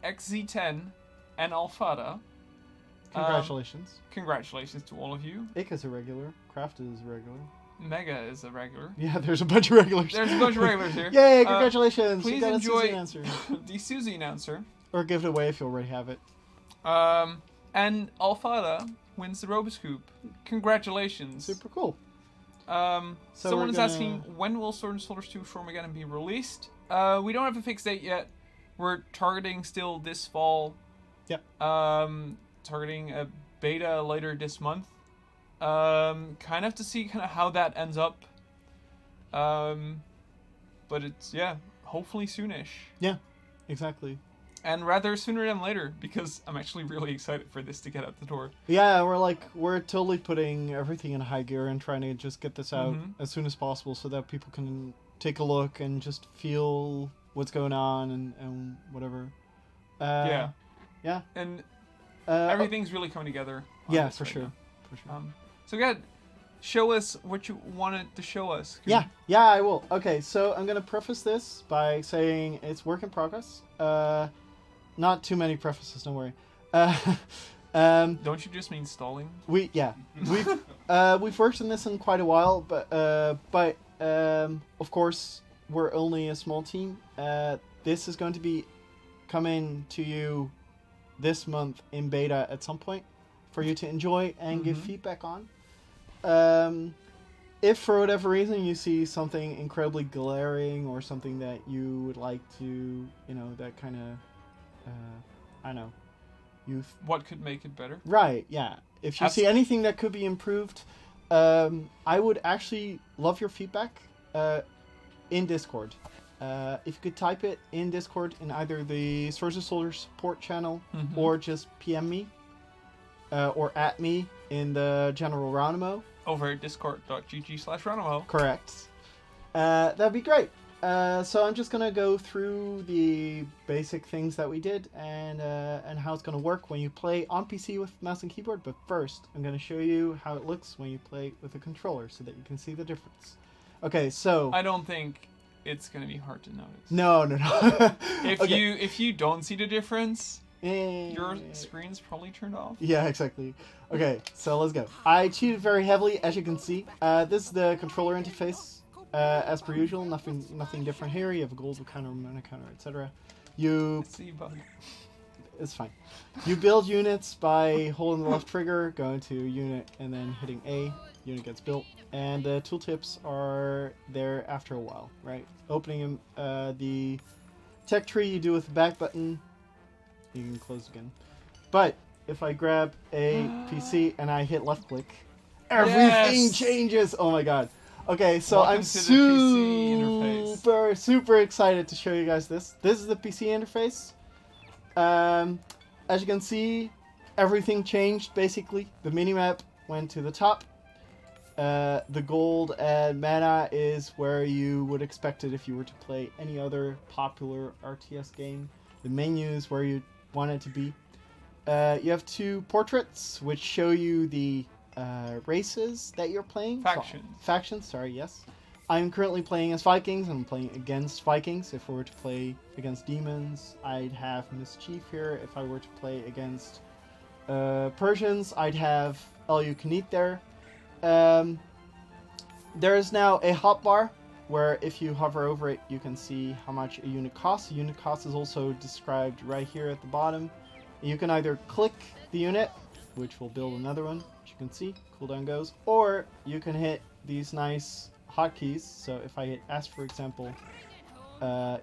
XZ10, and Alfada. Congratulations. Congratulations to all of you. Ika's a regular. Craft is a regular. Mega is a regular. Yeah, there's a bunch of regulars. There's a bunch of regulars here. Yay, congratulations. Please you got enjoy a Susie announcer. the Susie announcer. Or give it away if you already have it. And Alfada wins the Roboscoop. Congratulations. Super cool. Someone is asking, when will Sword and Soldiers 2 Shawarmageddon be released? We don't have a fixed date yet. We're targeting still this fall. Yep. Targeting a beta later this month. Kind of to see kind of how that ends up. But it's, hopefully soonish. Yeah, exactly. And rather sooner than later, because I'm actually really excited for this to get out the door. Yeah, we're totally putting everything in high gear and trying to just get this out as soon as possible so that people can take a look and just feel what's going on and whatever. Yeah. And everything's really coming together. Yeah, for sure. So good. Show us what you wanted to show us. Yeah, I will. Okay, so I'm gonna preface this by saying it's work in progress. Not too many prefaces, don't worry. Don't you just mean stalling? We've worked on this in quite a while, but of course we're only a small team. This is going to be coming to you this month in beta at some point for you to enjoy and give feedback on. If for whatever reason you see something incredibly glaring or something that you would like to, that kind of, I don't know, what could make it better? Right, yeah. If you see anything that could be improved, I would actually love your feedback in Discord. If you could type it in Discord in either the Swords and Soldiers support channel or just PM me or at me in the general Ronimo. Over at discord.gg/Ronimo. Correct. That'd be great. So I'm just gonna go through the basic things that we did and how it's gonna work when you play on PC with mouse and keyboard. But first, I'm gonna show you how it looks when you play with a controller, so that you can see the difference. Okay, so I don't think it's gonna be hard to notice. No. If you don't see the difference, your screen's probably turned off. Yeah, exactly. Okay, so let's go. I cheated very heavily, as you can see. This is the controller interface, as per usual. Nothing different here. You have a gold counter, mana counter, etc. It's fine. You build units by holding the left trigger, going to unit, and then hitting A. unit gets built. And the tooltips are there after a while, right? Opening the tech tree you do with the back button. You can close again. But if I grab a PC and I hit left click, everything changes. Oh my god. Okay, so Welcome I'm to the PC interface. super excited to show you guys this. This is the PC interface. As you can see, everything changed basically. The minimap went to the top. The gold and mana is where you would expect it if you were to play any other popular RTS game. The menu is where you want it to be. You have 2 portraits which show you the races that you're playing. Factions. Factions, sorry, yes. I'm currently playing as Vikings. I'm playing against Vikings. If I were to play against demons, I'd have Mischief here. If I were to play against Persians, I'd have All You Can Eat there. There is now a hotbar where if you hover over it, you can see how much a unit costs. A unit cost is also described right here at the bottom. You can either click the unit, which will build another one, as you can see, cooldown goes, or you can hit these nice hotkeys. So if I hit S, for example,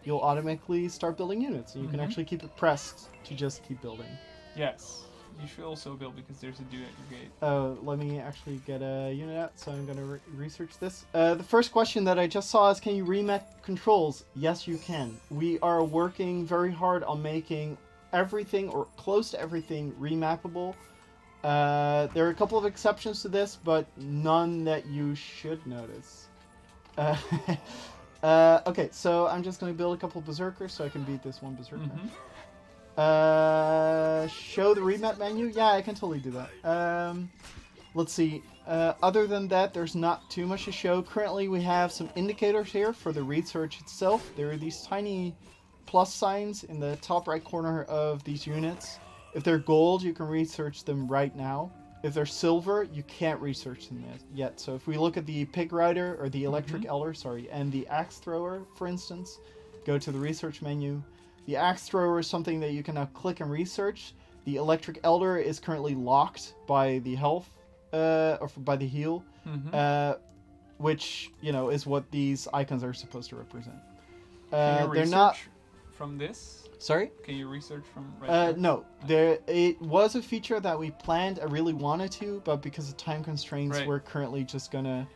you'll automatically start building units, and you can actually keep it pressed to just keep building. Yes. You should also build because there's a dude at your gate. Oh, let me actually get a unit out, so I'm going to research this. The first question that I just saw is, can you remap controls? Yes, you can. We are working very hard on making everything, or close to everything, remappable. There are a couple of exceptions to this, but none that you should notice. Okay, so I'm just going to build a couple of berserkers so I can beat this one berserker. Show the remap menu? Yeah, I can totally do that. Let's see. Other than that, there's not too much to show. Currently, we have some indicators here for the research itself. There are these tiny plus signs in the top right corner of these units. If they're gold, you can research them right now. If they're silver, you can't research them yet. So if we look at the pig rider, or the electric elder, sorry, and the axe thrower, for instance, go to the research menu. The axe thrower is something that you can now click and research. The electric elder is currently locked by the health, or by the heal, which, you know, is what these icons are supposed to represent. Can you they're not from this? Sorry? Can you research from right here? No. It was a feature that we planned. I really wanted to, but because of time constraints, we're currently just gonna,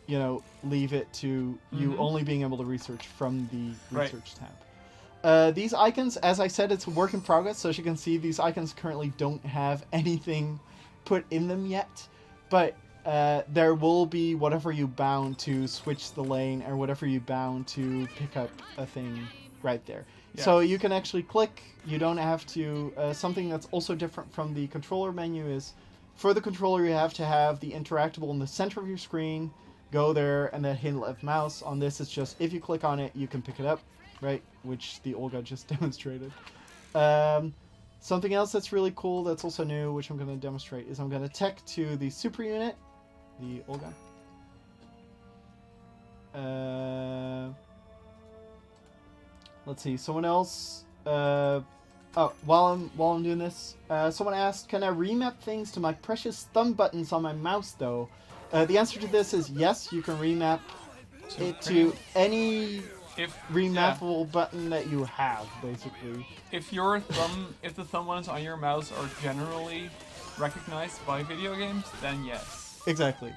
you know, leave it to you only being able to research from the research tab. These icons, as I said, it's a work in progress. So as you can see, these icons currently don't have anything put in them yet, but there will be whatever you bound to switch the lane, or whatever you bound to pick up a thing right there. Yes. So you can actually click. You don't have to. Something that's also different from the controller menu is, for the controller, you have to have the interactable in the center of your screen. Go there and then hit left mouse. On this, it's just if you click on it, you can pick it up, right? Which the Olga just demonstrated. Something else that's really cool, that's also new, which I'm going to demonstrate, is I'm going to tech to the super unit, the Olga. Let's see. Someone else. Oh, while I'm doing this, someone asked, "Can I remap things to my precious thumb buttons on my mouse?" Though, the answer to this is yes. You can remap it to any remappable button that you have, basically. If the thumb buttons on your mouse are generally recognized by video games, then yes. Exactly.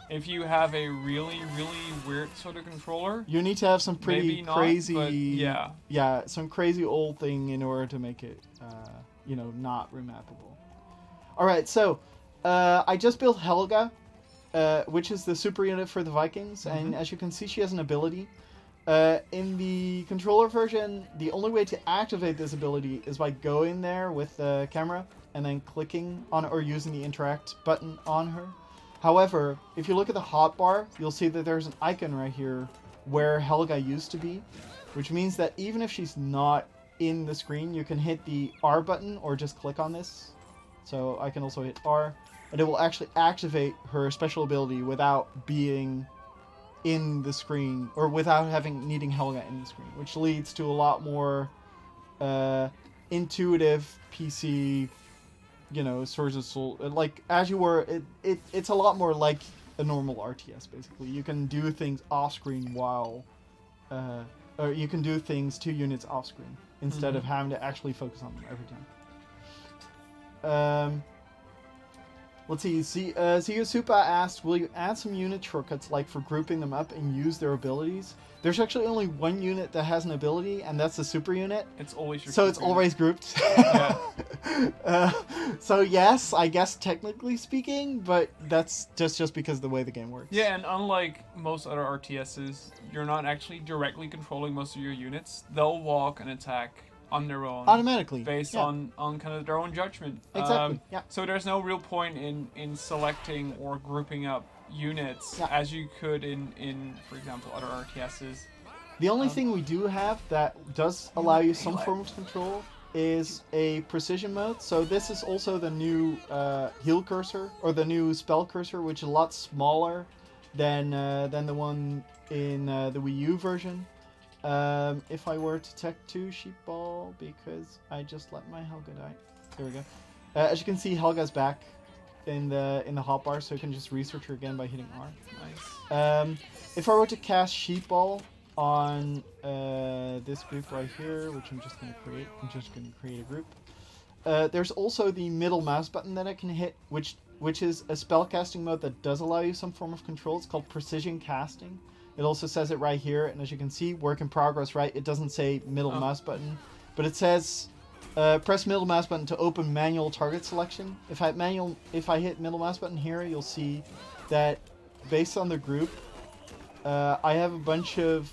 If you have a really weird sort of controller, you need to have some pretty crazy, but some crazy old thing in order to make it, you know, not remappable. All right, so I just built Helga, which is the super unit for the Vikings, and as you can see, she has an ability. In the controller version, the only way to activate this ability is by going there with the camera and then clicking on or using the interact button on her. However, if you look at the hotbar, you'll see that there's an icon right here where Helga used to be, which means that even if she's not in the screen, you can hit the R button or just click on this. So I can also hit R, and it will actually activate her special ability without being in the screen, or without needing Helga in the screen, which leads to a lot more intuitive PC, Swords of Soul, like as you were, it's a lot more like a normal RTS. Basically, you can do things off screen while, or you can do things 2 units off screen instead of having to actually focus on them every time. Let's see. Ziosupa asked, will you add some unit shortcuts like for grouping them up and use their abilities? There's actually only one unit that has an ability, and that's the super unit. It's always your So it's unit. always grouped. Yeah. So yes, I guess technically speaking, but that's just because of the way the game works. Yeah, and unlike most other RTSs, you're not actually directly controlling most of your units. They'll walk and attack on their own. Automatically. Based on kind of their own judgment. Exactly, yeah. So there's no real point in selecting or grouping up units as you could in, for example, other RTSs. The only thing we do have that does allow you some form of control is a precision mode. So this is also the new heal cursor, or the new spell cursor, which is a lot smaller than the one in the Wii U version. If I were to tech 2 Sheepball, because I just let my Helga die. There we go. As you can see, Helga's back in the hotbar, so you can just research her again by hitting R. Nice. If I were to cast Sheepball on this group right here, which I'm just going to create, a group. There's also the middle mouse button that I can hit, which is a spellcasting mode that does allow you some form of control. It's called precision casting. It also says it right here, and as you can see, work in progress, right? It doesn't say middle mouse button, but it says press middle mouse button to open manual target selection. If I hit middle mouse button here, you'll see that based on the group, I have a bunch of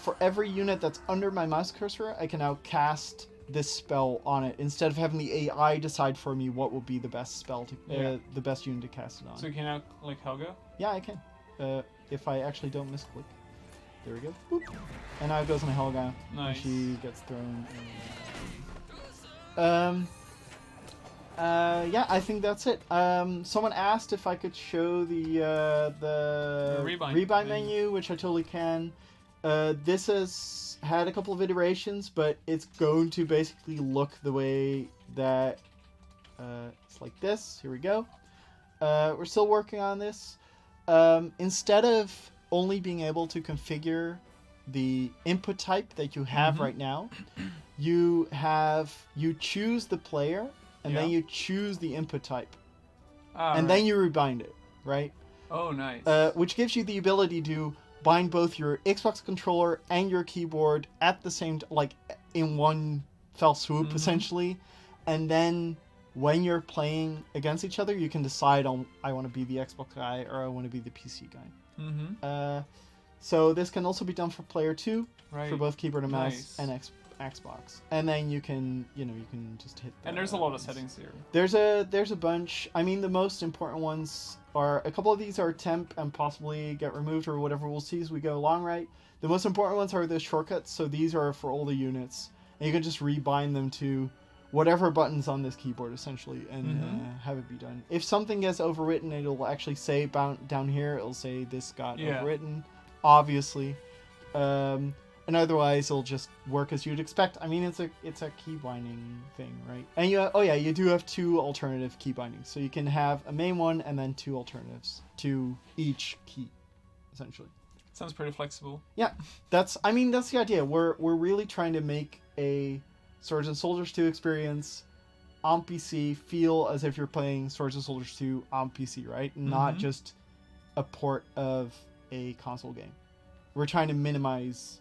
for every unit that's under my mouse cursor, I can now cast this spell on it instead of having the AI decide for me what will be the best spell to the best unit to cast it on. So you can now click Helga? Yeah, I can. If I actually don't misclick. There we go. Boop. And now it goes on Helga. Nice. And she gets thrown. Yeah, I think that's it. Someone asked if I could show the rebind menu, which I totally can. This has had a couple of iterations, but it's going to basically look the way that it's like this. Here we go. We're still working on this. Instead of only being able to configure the input type that you have right now, you choose the player and then you choose the input type, and then you rebind it, right? Oh, nice. Which gives you the ability to bind both your Xbox controller and your keyboard at the same like in one fell swoop essentially, and then when you're playing against each other, you can decide on I want to be the Xbox guy or I want to be the PC guy. So this can also be done for player 2 for both keyboard and mouse and Xbox, and then you can just hit. And there's a lot of settings here. There's a bunch. I mean, the most important ones are a couple of these are temp and possibly get removed or whatever. We'll see as we go along, right? The most important ones are the shortcuts. So these are for all the units, and you can just rebind them to whatever buttons on this keyboard essentially, and have it be done. If something gets overwritten, it'll actually say down here. It'll say this got overwritten, obviously. And otherwise, it'll just work as you'd expect. I mean, it's a key binding thing, right? And you do have 2 alternative key bindings, so you can have a main one and then 2 alternatives to each key, essentially. Sounds pretty flexible. Yeah, that's the idea. We're really trying to make a Swords and Soldiers 2 experience on PC feel as if you're playing Swords and Soldiers 2 on PC, right? Not just a port of a console game. We're trying to minimize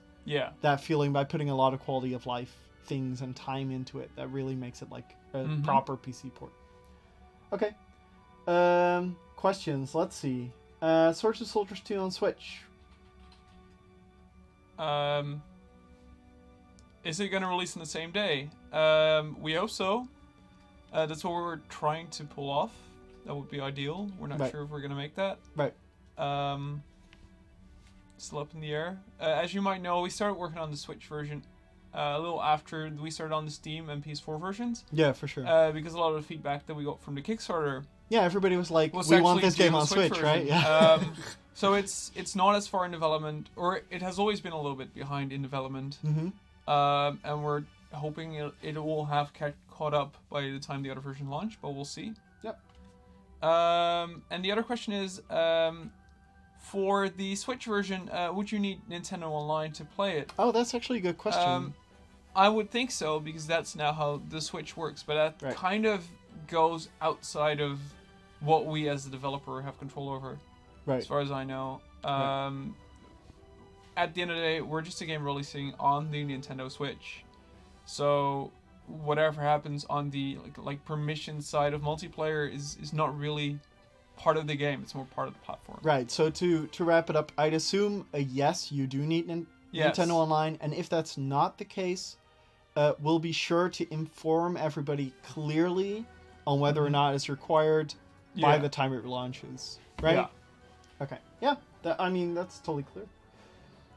that feeling by putting a lot of quality of life things and time into it that really makes it like a proper PC port. Okay. Questions. Let's see. Swords and Soldiers 2 on Switch. Is it going to release on the same day? We hope so. That's what we're trying to pull off. That would be ideal. We're not sure if we're going to make that. Right. Still up in the air. As you might know, we started working on the Switch version a little after we started on the Steam and PS4 versions. Yeah, for sure. Because a lot of the feedback that we got from the Kickstarter. Yeah, everybody was like, we want this game on Switch, right? Yeah. So it's not as far in development, or it has always been a little bit behind in development. And we're hoping it will have caught up by the time the other version launch, but we'll see. Yep. And the other question is, for the Switch version, would you need Nintendo Online to play it? Oh, that's actually a good question. I would think so, because that's now how the Switch works, but that kind of goes outside of what we as the developer have control over, as far as I know. At the end of the day, we're just a game releasing on the Nintendo Switch, so whatever happens on the like permission side of multiplayer is not really part of the game. It's more part of the platform. Right. So to wrap it up, I'd assume yes, you do need Nintendo Online, and if that's not the case, we'll be sure to inform everybody clearly on whether or not it's required by the time it launches. Right? Yeah. Okay. Yeah. That's totally clear.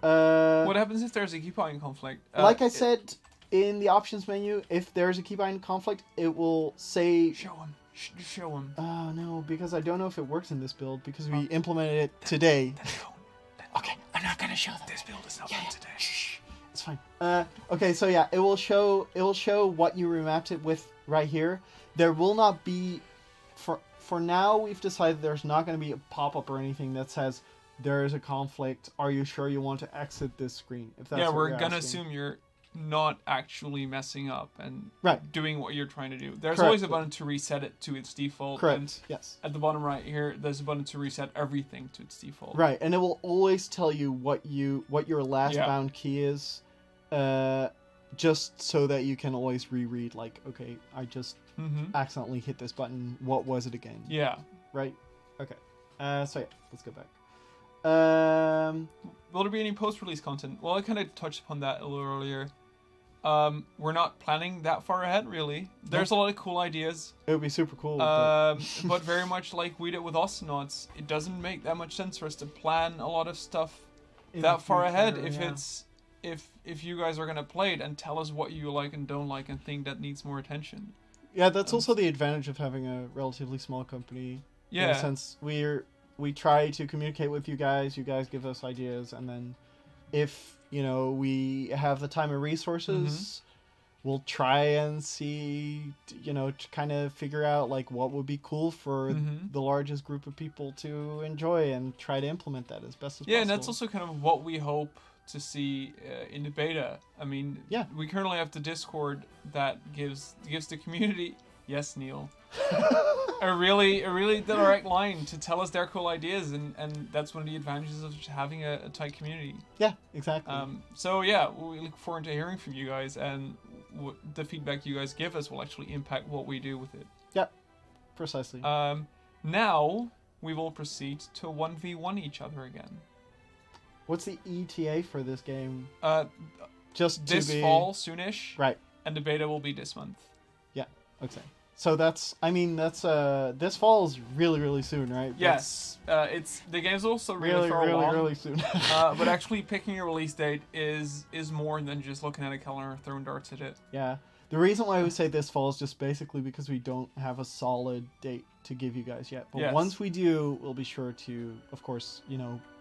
What happens if there's a keybind conflict? Like I said in the options menu, if there's a keybind conflict, it will say... Show him. Show him. Oh, no, because I don't know if it works in this build, because we implemented it today. Okay, I'm not going to show them. This build is not done today. Shh. It's fine. Okay, so yeah, it will show what you remapped it with right here. There will not be... For now, we've decided there's not going to be a pop-up or anything that says... There is a conflict. Are you sure you want to exit this screen? If that's we're gonna assume you're not actually messing up and doing what you're trying to do. There's always a button to reset it to its default. Correct. And yes. At the bottom right here, there's a button to reset everything to its default. Right, and it will always tell you what your last bound key is, just so that you can always reread. Like, okay, I just accidentally hit this button. What was it again? Yeah. Right. Okay. So yeah, let's go back. Will there be any post-release content? Well, I kind of touched upon that a little earlier. We're not planning that far ahead, really. There's a lot of cool ideas. It would be super cool. But very much like we did with Awesomenauts, it doesn't make that much sense for us to plan a lot of stuff that far ahead if you guys are going to play it and tell us what you like and don't like and think that needs more attention. Yeah, that's also the advantage of having a relatively small company. Yeah. In a sense, we try to communicate with you guys give us ideas, and then if we have the time and resources, we'll try and see to kind of figure out like what would be cool for the largest group of people to enjoy and try to implement that as best as possible. And that's also kind of what we hope to see in the beta. I mean, we currently have the Discord that gives the community, yes, Neil, a really direct line to tell us their cool ideas, and that's one of the advantages of having a tight community. Yeah, exactly. So yeah, we look forward to hearing from you guys, and the feedback you guys give us will actually impact what we do with it. Yep, precisely. Now we will proceed to 1v1 each other again. What's the ETA for this game? Just this fall, soonish. Right. And the beta will be this month. Yeah. Okay. So that's this fall is really, really soon, right? Yes. It's the game's also really far along. Really soon. But actually picking a release date is more than just looking at a calendar and throwing darts at it. Yeah. The reason why we say this fall is just basically because we don't have a solid date to give you guys yet. But once we do, we'll be sure to, of course,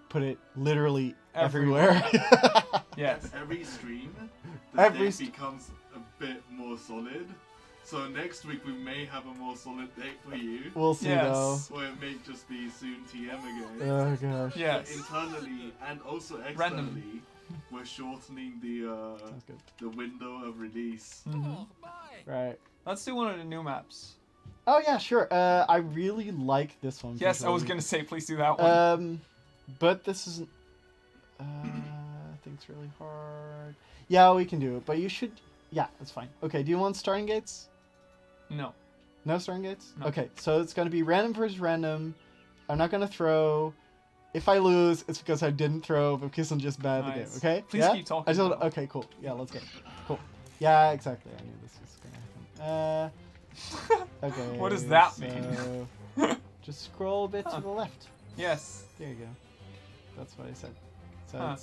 put it literally everywhere. Yes. Every stream, the date becomes a bit more solid. So next week we may have a more solid date for you. We'll see though. Or it may just be soon TM again. Oh gosh. Yes. But internally and also externally, we're shortening the window of release. Right. Let's do one of the new maps. Oh yeah, sure. I really like this one. Yes, I was gonna say please do that one. But this isn't. I think it's really hard. Yeah, we can do it, but you should. Yeah, that's fine. Okay, do you want starting gates? No. No starting gates? No. Okay, so it's going to be random versus random. I'm not going to throw. If I lose, it's because I didn't throw, because I'm just bad at the game, okay? Please keep talking. Okay, cool. Yeah, let's go. Cool. Yeah, exactly. I knew this was going to happen. Okay. What does that mean? Just scroll a bit to the left. Yes. There you go. That's what I said. So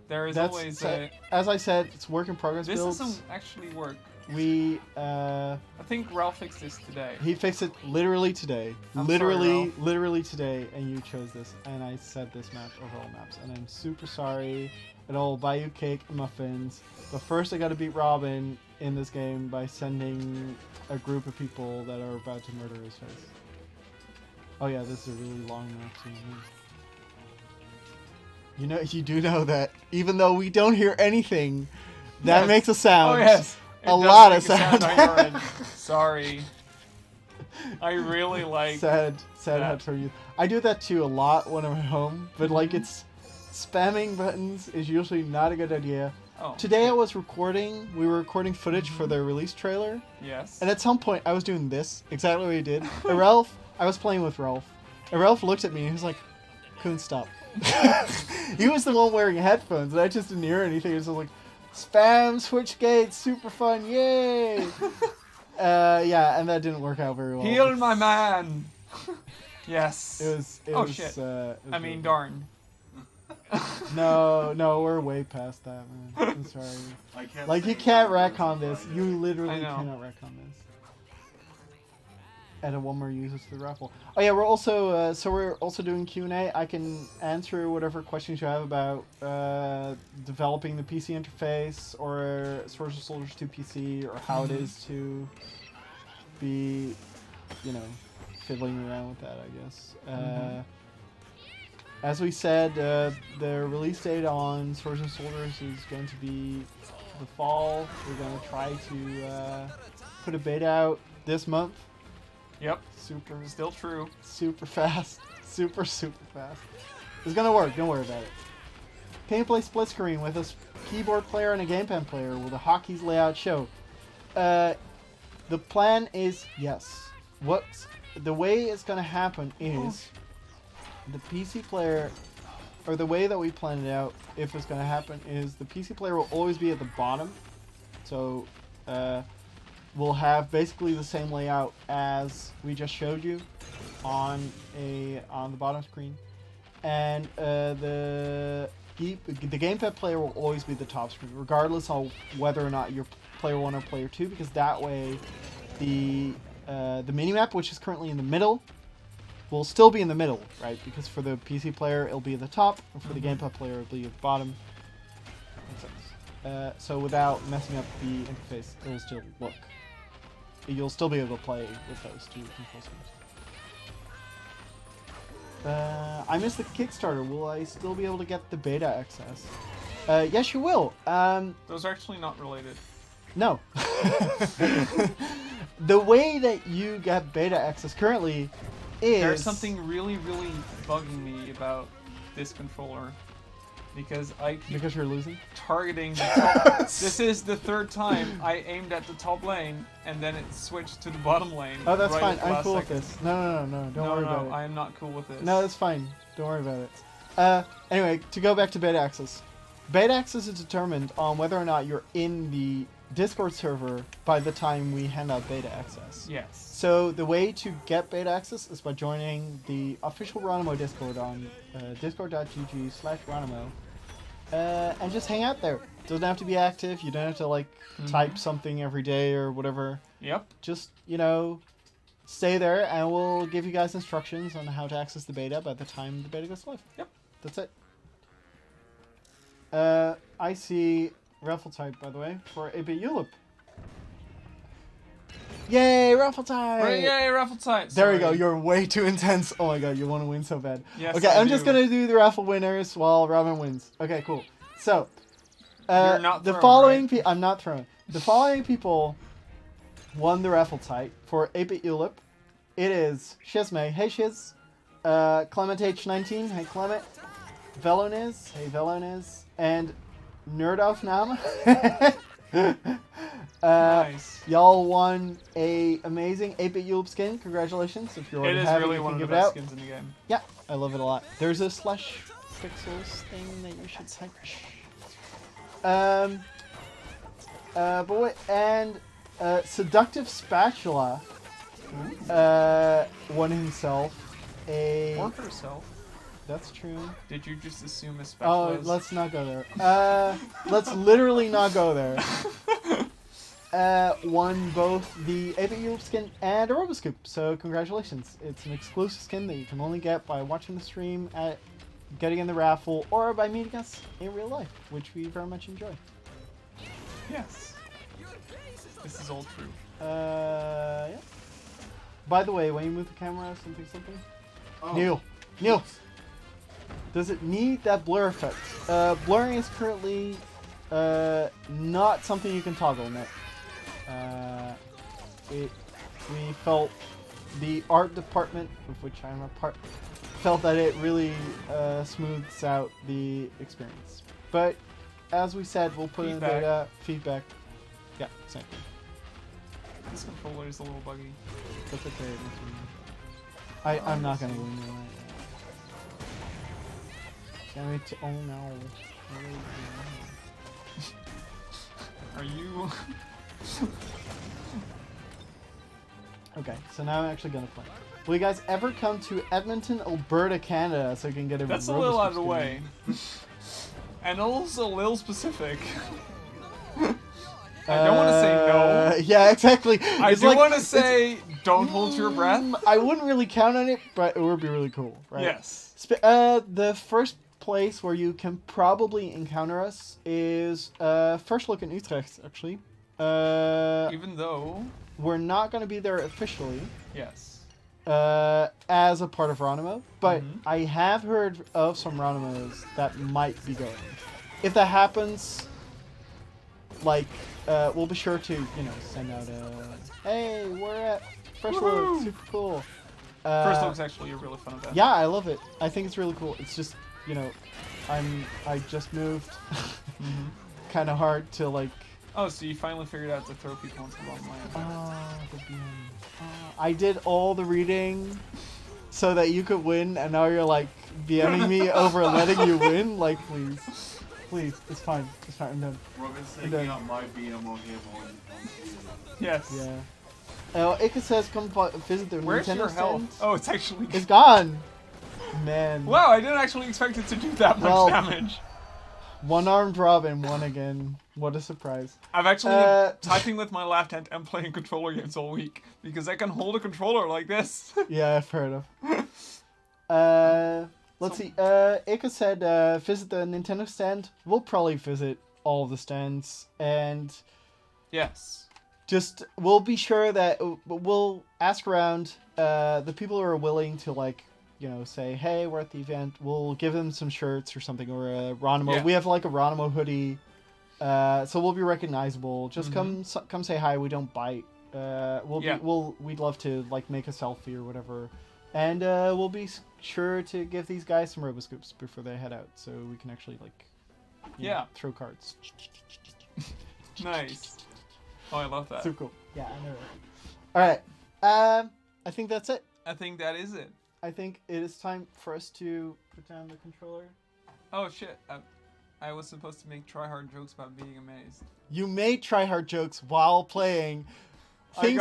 there is always as I said, it's work in progress builds. This doesn't actually work. I think Ralph fixed this today. He fixed it literally today. Literally today, and you chose this, and I said this map over all maps, and I'm super sorry, and I'll buy you cake and muffins, but first I gotta beat Robin, in this game by sending a group of people that are about to murder his face. Oh yeah, this is a really long map too. You know, you do know that even though we don't hear anything, that Yes. makes a sound. Oh yes. It A does lot make of a sound sound. on your end. Sorry. I really like. sad that. how to you. I do that too a lot when I'm at home, but like Mm-hmm. it's spamming buttons is usually not a good idea. Oh, Today I shit. was recording. We were recording footage for the release trailer, Yes. and at some point I was doing this exactly what he did. And Ralph, I was playing with Ralph, and Ralph looked at me and he was like, "Couldn't stop." He was the one wearing headphones, and I just didn't hear anything. It was just like, "Spam Switchgate, super fun, yay!" Yeah, and that didn't work out very well. Heal my man. Yes. It was. It Oh, was, shit. it was I mean, really- darn. No, we're way past that, man. I'm sorry. I can't Like, say you can't words retcon this. right You now. literally I know. cannot retcon this. Add one more user to the raffle. Oh yeah, we're also we're also doing Q&A. I can answer whatever questions you have about developing the PC interface or Swords and Soldiers 2 PC or how it is to be, you know, fiddling around with that, I guess. As we said, the release date on Swords and Soldiers is going to be the fall. We're going to try to put a beta out this month. Yep. Super Still true. super fast. Super fast. It's going to work. Don't worry about it. Gameplay split screen with a keyboard player and a gamepad player with a hockey's layout show. The plan is, yes. The way it's going to happen is the PC player, or the way that we plan it out, if it's going to happen, is the PC player will always be at the bottom. So, we'll have basically the same layout as we just showed you on the bottom screen, and the gamepad player will always be the top screen, regardless of whether or not you're player 1 or player 2, because that way the minimap, which is currently in the middle, will still be in the middle, right? Because for the PC player, it'll be at the top, and for the gamepad player, it'll be at the bottom. Makes sense. So without messing up the interface, it'll still look. You'll still be able to play with those two control schemes. I missed the Kickstarter. Will I still be able to get the beta access? Yes, you will. Those are actually not related. No. The way that you get beta access currently is... There's something really, really bugging me about this controller. Because I keep Because you're losing? targeting the top. This is the third time I aimed at the top lane, and then it switched to the bottom lane. Oh, that's right fine. at the I'm last cool second. with this. No. Don't worry about it. I am not cool with this. No, that's fine. Don't worry about it. Anyway, to go back to beta access. Beta access is determined on whether or not you're in the Discord server by the time we hand out beta access. Yes. So the way to get beta access is by joining the official Ronimo Discord on discord.gg/Ronimo. And just hang out there. Doesn't have to be active. You don't have to like type something every day or whatever. Yep. Just, you know, stay there and we'll give you guys instructions on how to access the beta by the time the beta goes live. Yep. That's it. I see raffle type, by the way, for 8-bit Ulip. Yay, raffle type! Right, yay, raffle time. There we go. Sorry. You're way too intense. Oh my god, you want to win so bad. Yes, Okay, I I'm just do. gonna do the raffle winners while Robin wins. Okay, cool. So, You're not the throwing, following right? I'm not throwing. The following people won the raffle type for 8-bit Ulip. It is Shizme. Hey Shiz. Clement H19. Hey Clement. Veloniz. Hey Veloniz. And Nerdoffname. Nice. Y'all won a amazing 8-bit Ulip skin. Congratulations. If you It already is have really you one can of the give it best out. skins in the game. Yeah, I love it a lot. There's a slash pixels thing that you should touch. Boy, and Seductive Spatula won himself a... Or herself. That's true. Did you just assume a Oh, spatula? let's not go there. Let's literally not go there. Won both the 8-bit Ulip skin and a Roboscoop, so congratulations. It's an exclusive skin that you can only get by watching the stream, at getting in the raffle, or by meeting us in real life, which we very much enjoy. Yes. This is all true. Yeah. By the way, when you move the camera, something. Oh. Neil. Does it need that blur effect? Blurring is currently not something you can toggle. No. We felt the art department, of which I'm a part, felt that it really smooths out the experience. But as we said, we'll put in beta feedback. Yeah, same thing. This controller is a little buggy. That's okay. I'm not gonna win right. Can we? Oh no. Are you? Okay, so now I'm actually gonna play. Will you guys ever come to Edmonton, Alberta, Canada, so you can get a That's a little out of the way. And also a little specific. I don't want to say no. Yeah, exactly. I do want to say don't hold your breath. I wouldn't really count on it, but it would be really cool, right? Yes. The first place where you can probably encounter us is First Look in Utrecht, actually. Even though we're not going to be there officially. Yes. As a part of Ronimo, but I have heard of some Ronimos that might be going. If that happens, like, we'll be sure to, send out a, hey, we're at First Look, super cool. First Look's actually a really fun event. Yeah, I love it. I think it's really cool. It's just, I just moved. Kind of hard to, like... Oh, so you finally figured out to throw people into the wrong lane. I did all the reading so that you could win, and now you're like BMing me over letting you win. Like, please, it's fine. I'm done. Robin's taking out my BM on him on Yes. Yeah. Ika says come visit the Where's Nintendo your health? stand. Oh, it's actually... It's gone. Man. Wow, I didn't actually expect it to do that much damage. One-armed Robin won again. What a surprise. I've actually been typing with my left hand and playing controller games all week because I can hold a controller like this. Yeah, I've heard of. Let's see. Ika said visit the Nintendo stand. We'll probably visit all of the stands and... Yes. Just, we'll be sure that we'll ask around the people who are willing to, like, say, hey, we're at the event. We'll give them some shirts or something, or a Ronimo. Yeah. We have, like, a Ronimo hoodie. So we'll be recognizable. Just come say hi. We don't bite. We'd love to, like, make a selfie or whatever. And we'll be sure to give these guys some Roboscoops before they head out, so we can actually, like, throw cards. Nice. Oh, I love that. Super cool. Yeah, I know. Alright. I think that's it. I think that is it. I think it is time for us to put down the controller. Oh, shit. I was supposed to make try-hard jokes about being amazed. You made try-hard jokes while playing. Things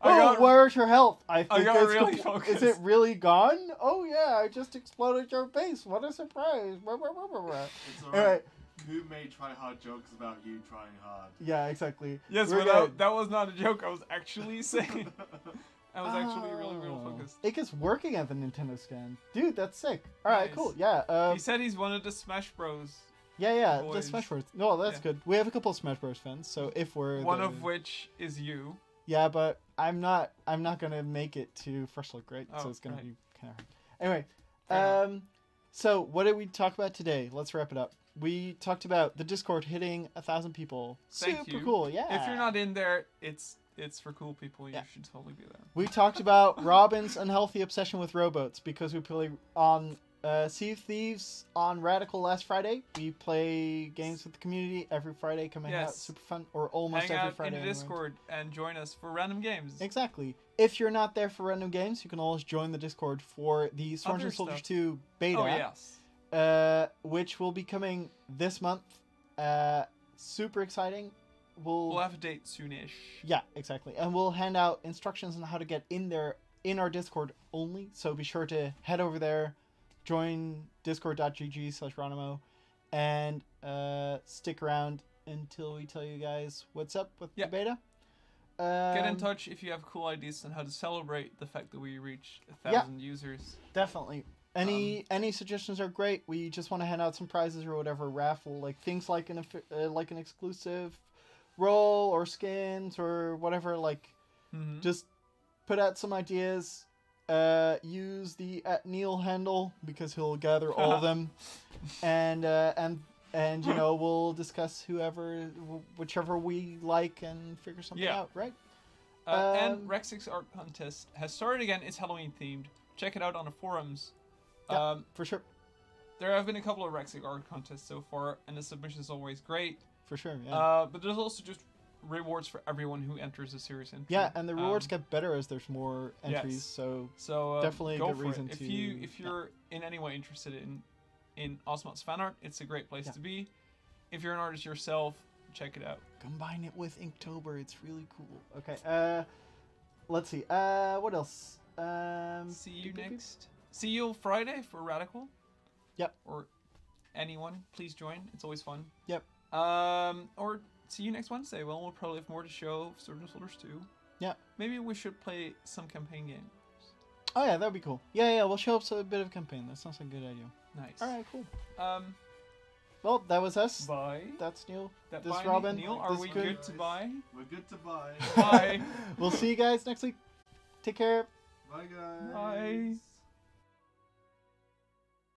where's your health? I got really focused. Is it really gone? Oh, yeah, I just exploded your base. What a surprise. It's alright. Who made try-hard jokes about you trying hard? Yeah, exactly. Yes, but that was not a joke. I was actually saying... I was actually really focused. Ika's working at the Nintendo stand. Dude, that's sick. Alright, cool. Yeah. He said he's one of the Smash Bros. Yeah, boys. the Smash Bros. No, that's good. We have a couple of Smash Bros fans, so if we're one of which is you. Yeah, but I'm not gonna make it to First Look, right? So it's gonna be kind of hard. Anyway, so what did we talk about today? Let's wrap it up. We talked about the Discord hitting 1,000 people. Super cool, yeah. If you're not in there, it's for cool people. You should totally be there. We talked about Robin's unhealthy obsession with rowboats because we play on Sea of Thieves on Radical last Friday. We play games with the community every Friday. Come hang out, super fun, or almost hang every out Friday. In the Discord and join us for random games. Exactly. If you're not there for random games, you can always join the Discord for the Swords and Soldiers 2 beta. Oh yes. Which will be coming this month. Super exciting. We'll have a date soonish. Yeah, exactly. And we'll hand out instructions on how to get in there in our Discord only. So be sure to head over there, join discord.gg/Ronimo, and stick around until we tell you guys what's up with the beta. Get in touch if you have cool ideas on how to celebrate the fact that we reached 1,000 users. Definitely. Any suggestions are great. We just want to hand out some prizes or whatever, raffle, like things like an exclusive role or skins or whatever. Like, just put out some ideas. Use the @Neil handle because he'll gather all of them, and you know, we'll discuss whichever we like and figure something out, right? And Rex 6 Art Contest has started again. It's Halloween themed. Check it out on the forums. For sure. There have been a couple of Rex 6 Art Contests so far, and the submission is always great. For sure, yeah. But there's also just rewards for everyone who enters a series entry. Yeah, and the rewards get better as there's more entries. Yes. So definitely a go good for reason it. to. If you're in any way interested in Awesomenauts fan art, it's a great place to be. If you're an artist yourself, check it out. Combine it with Inktober. It's really cool. Okay. Let's see. What else? See you next. See you Friday for Radical. Yep. Or anyone, please join. It's always fun. Yep. Or see you next Wednesday. Well, we'll probably have more to show. Sword and Soldiers 2. Yeah. Maybe we should play some campaign games. Oh yeah, that'd be cool. Yeah, we'll show up a bit of campaign. That sounds like a good idea. Nice. All right, cool. Well, that was us. Bye. That's Neil. This is Robin. Neil, are we good to buy? We're good to buy. Bye. We'll see you guys next week. Take care. Bye, guys. Bye.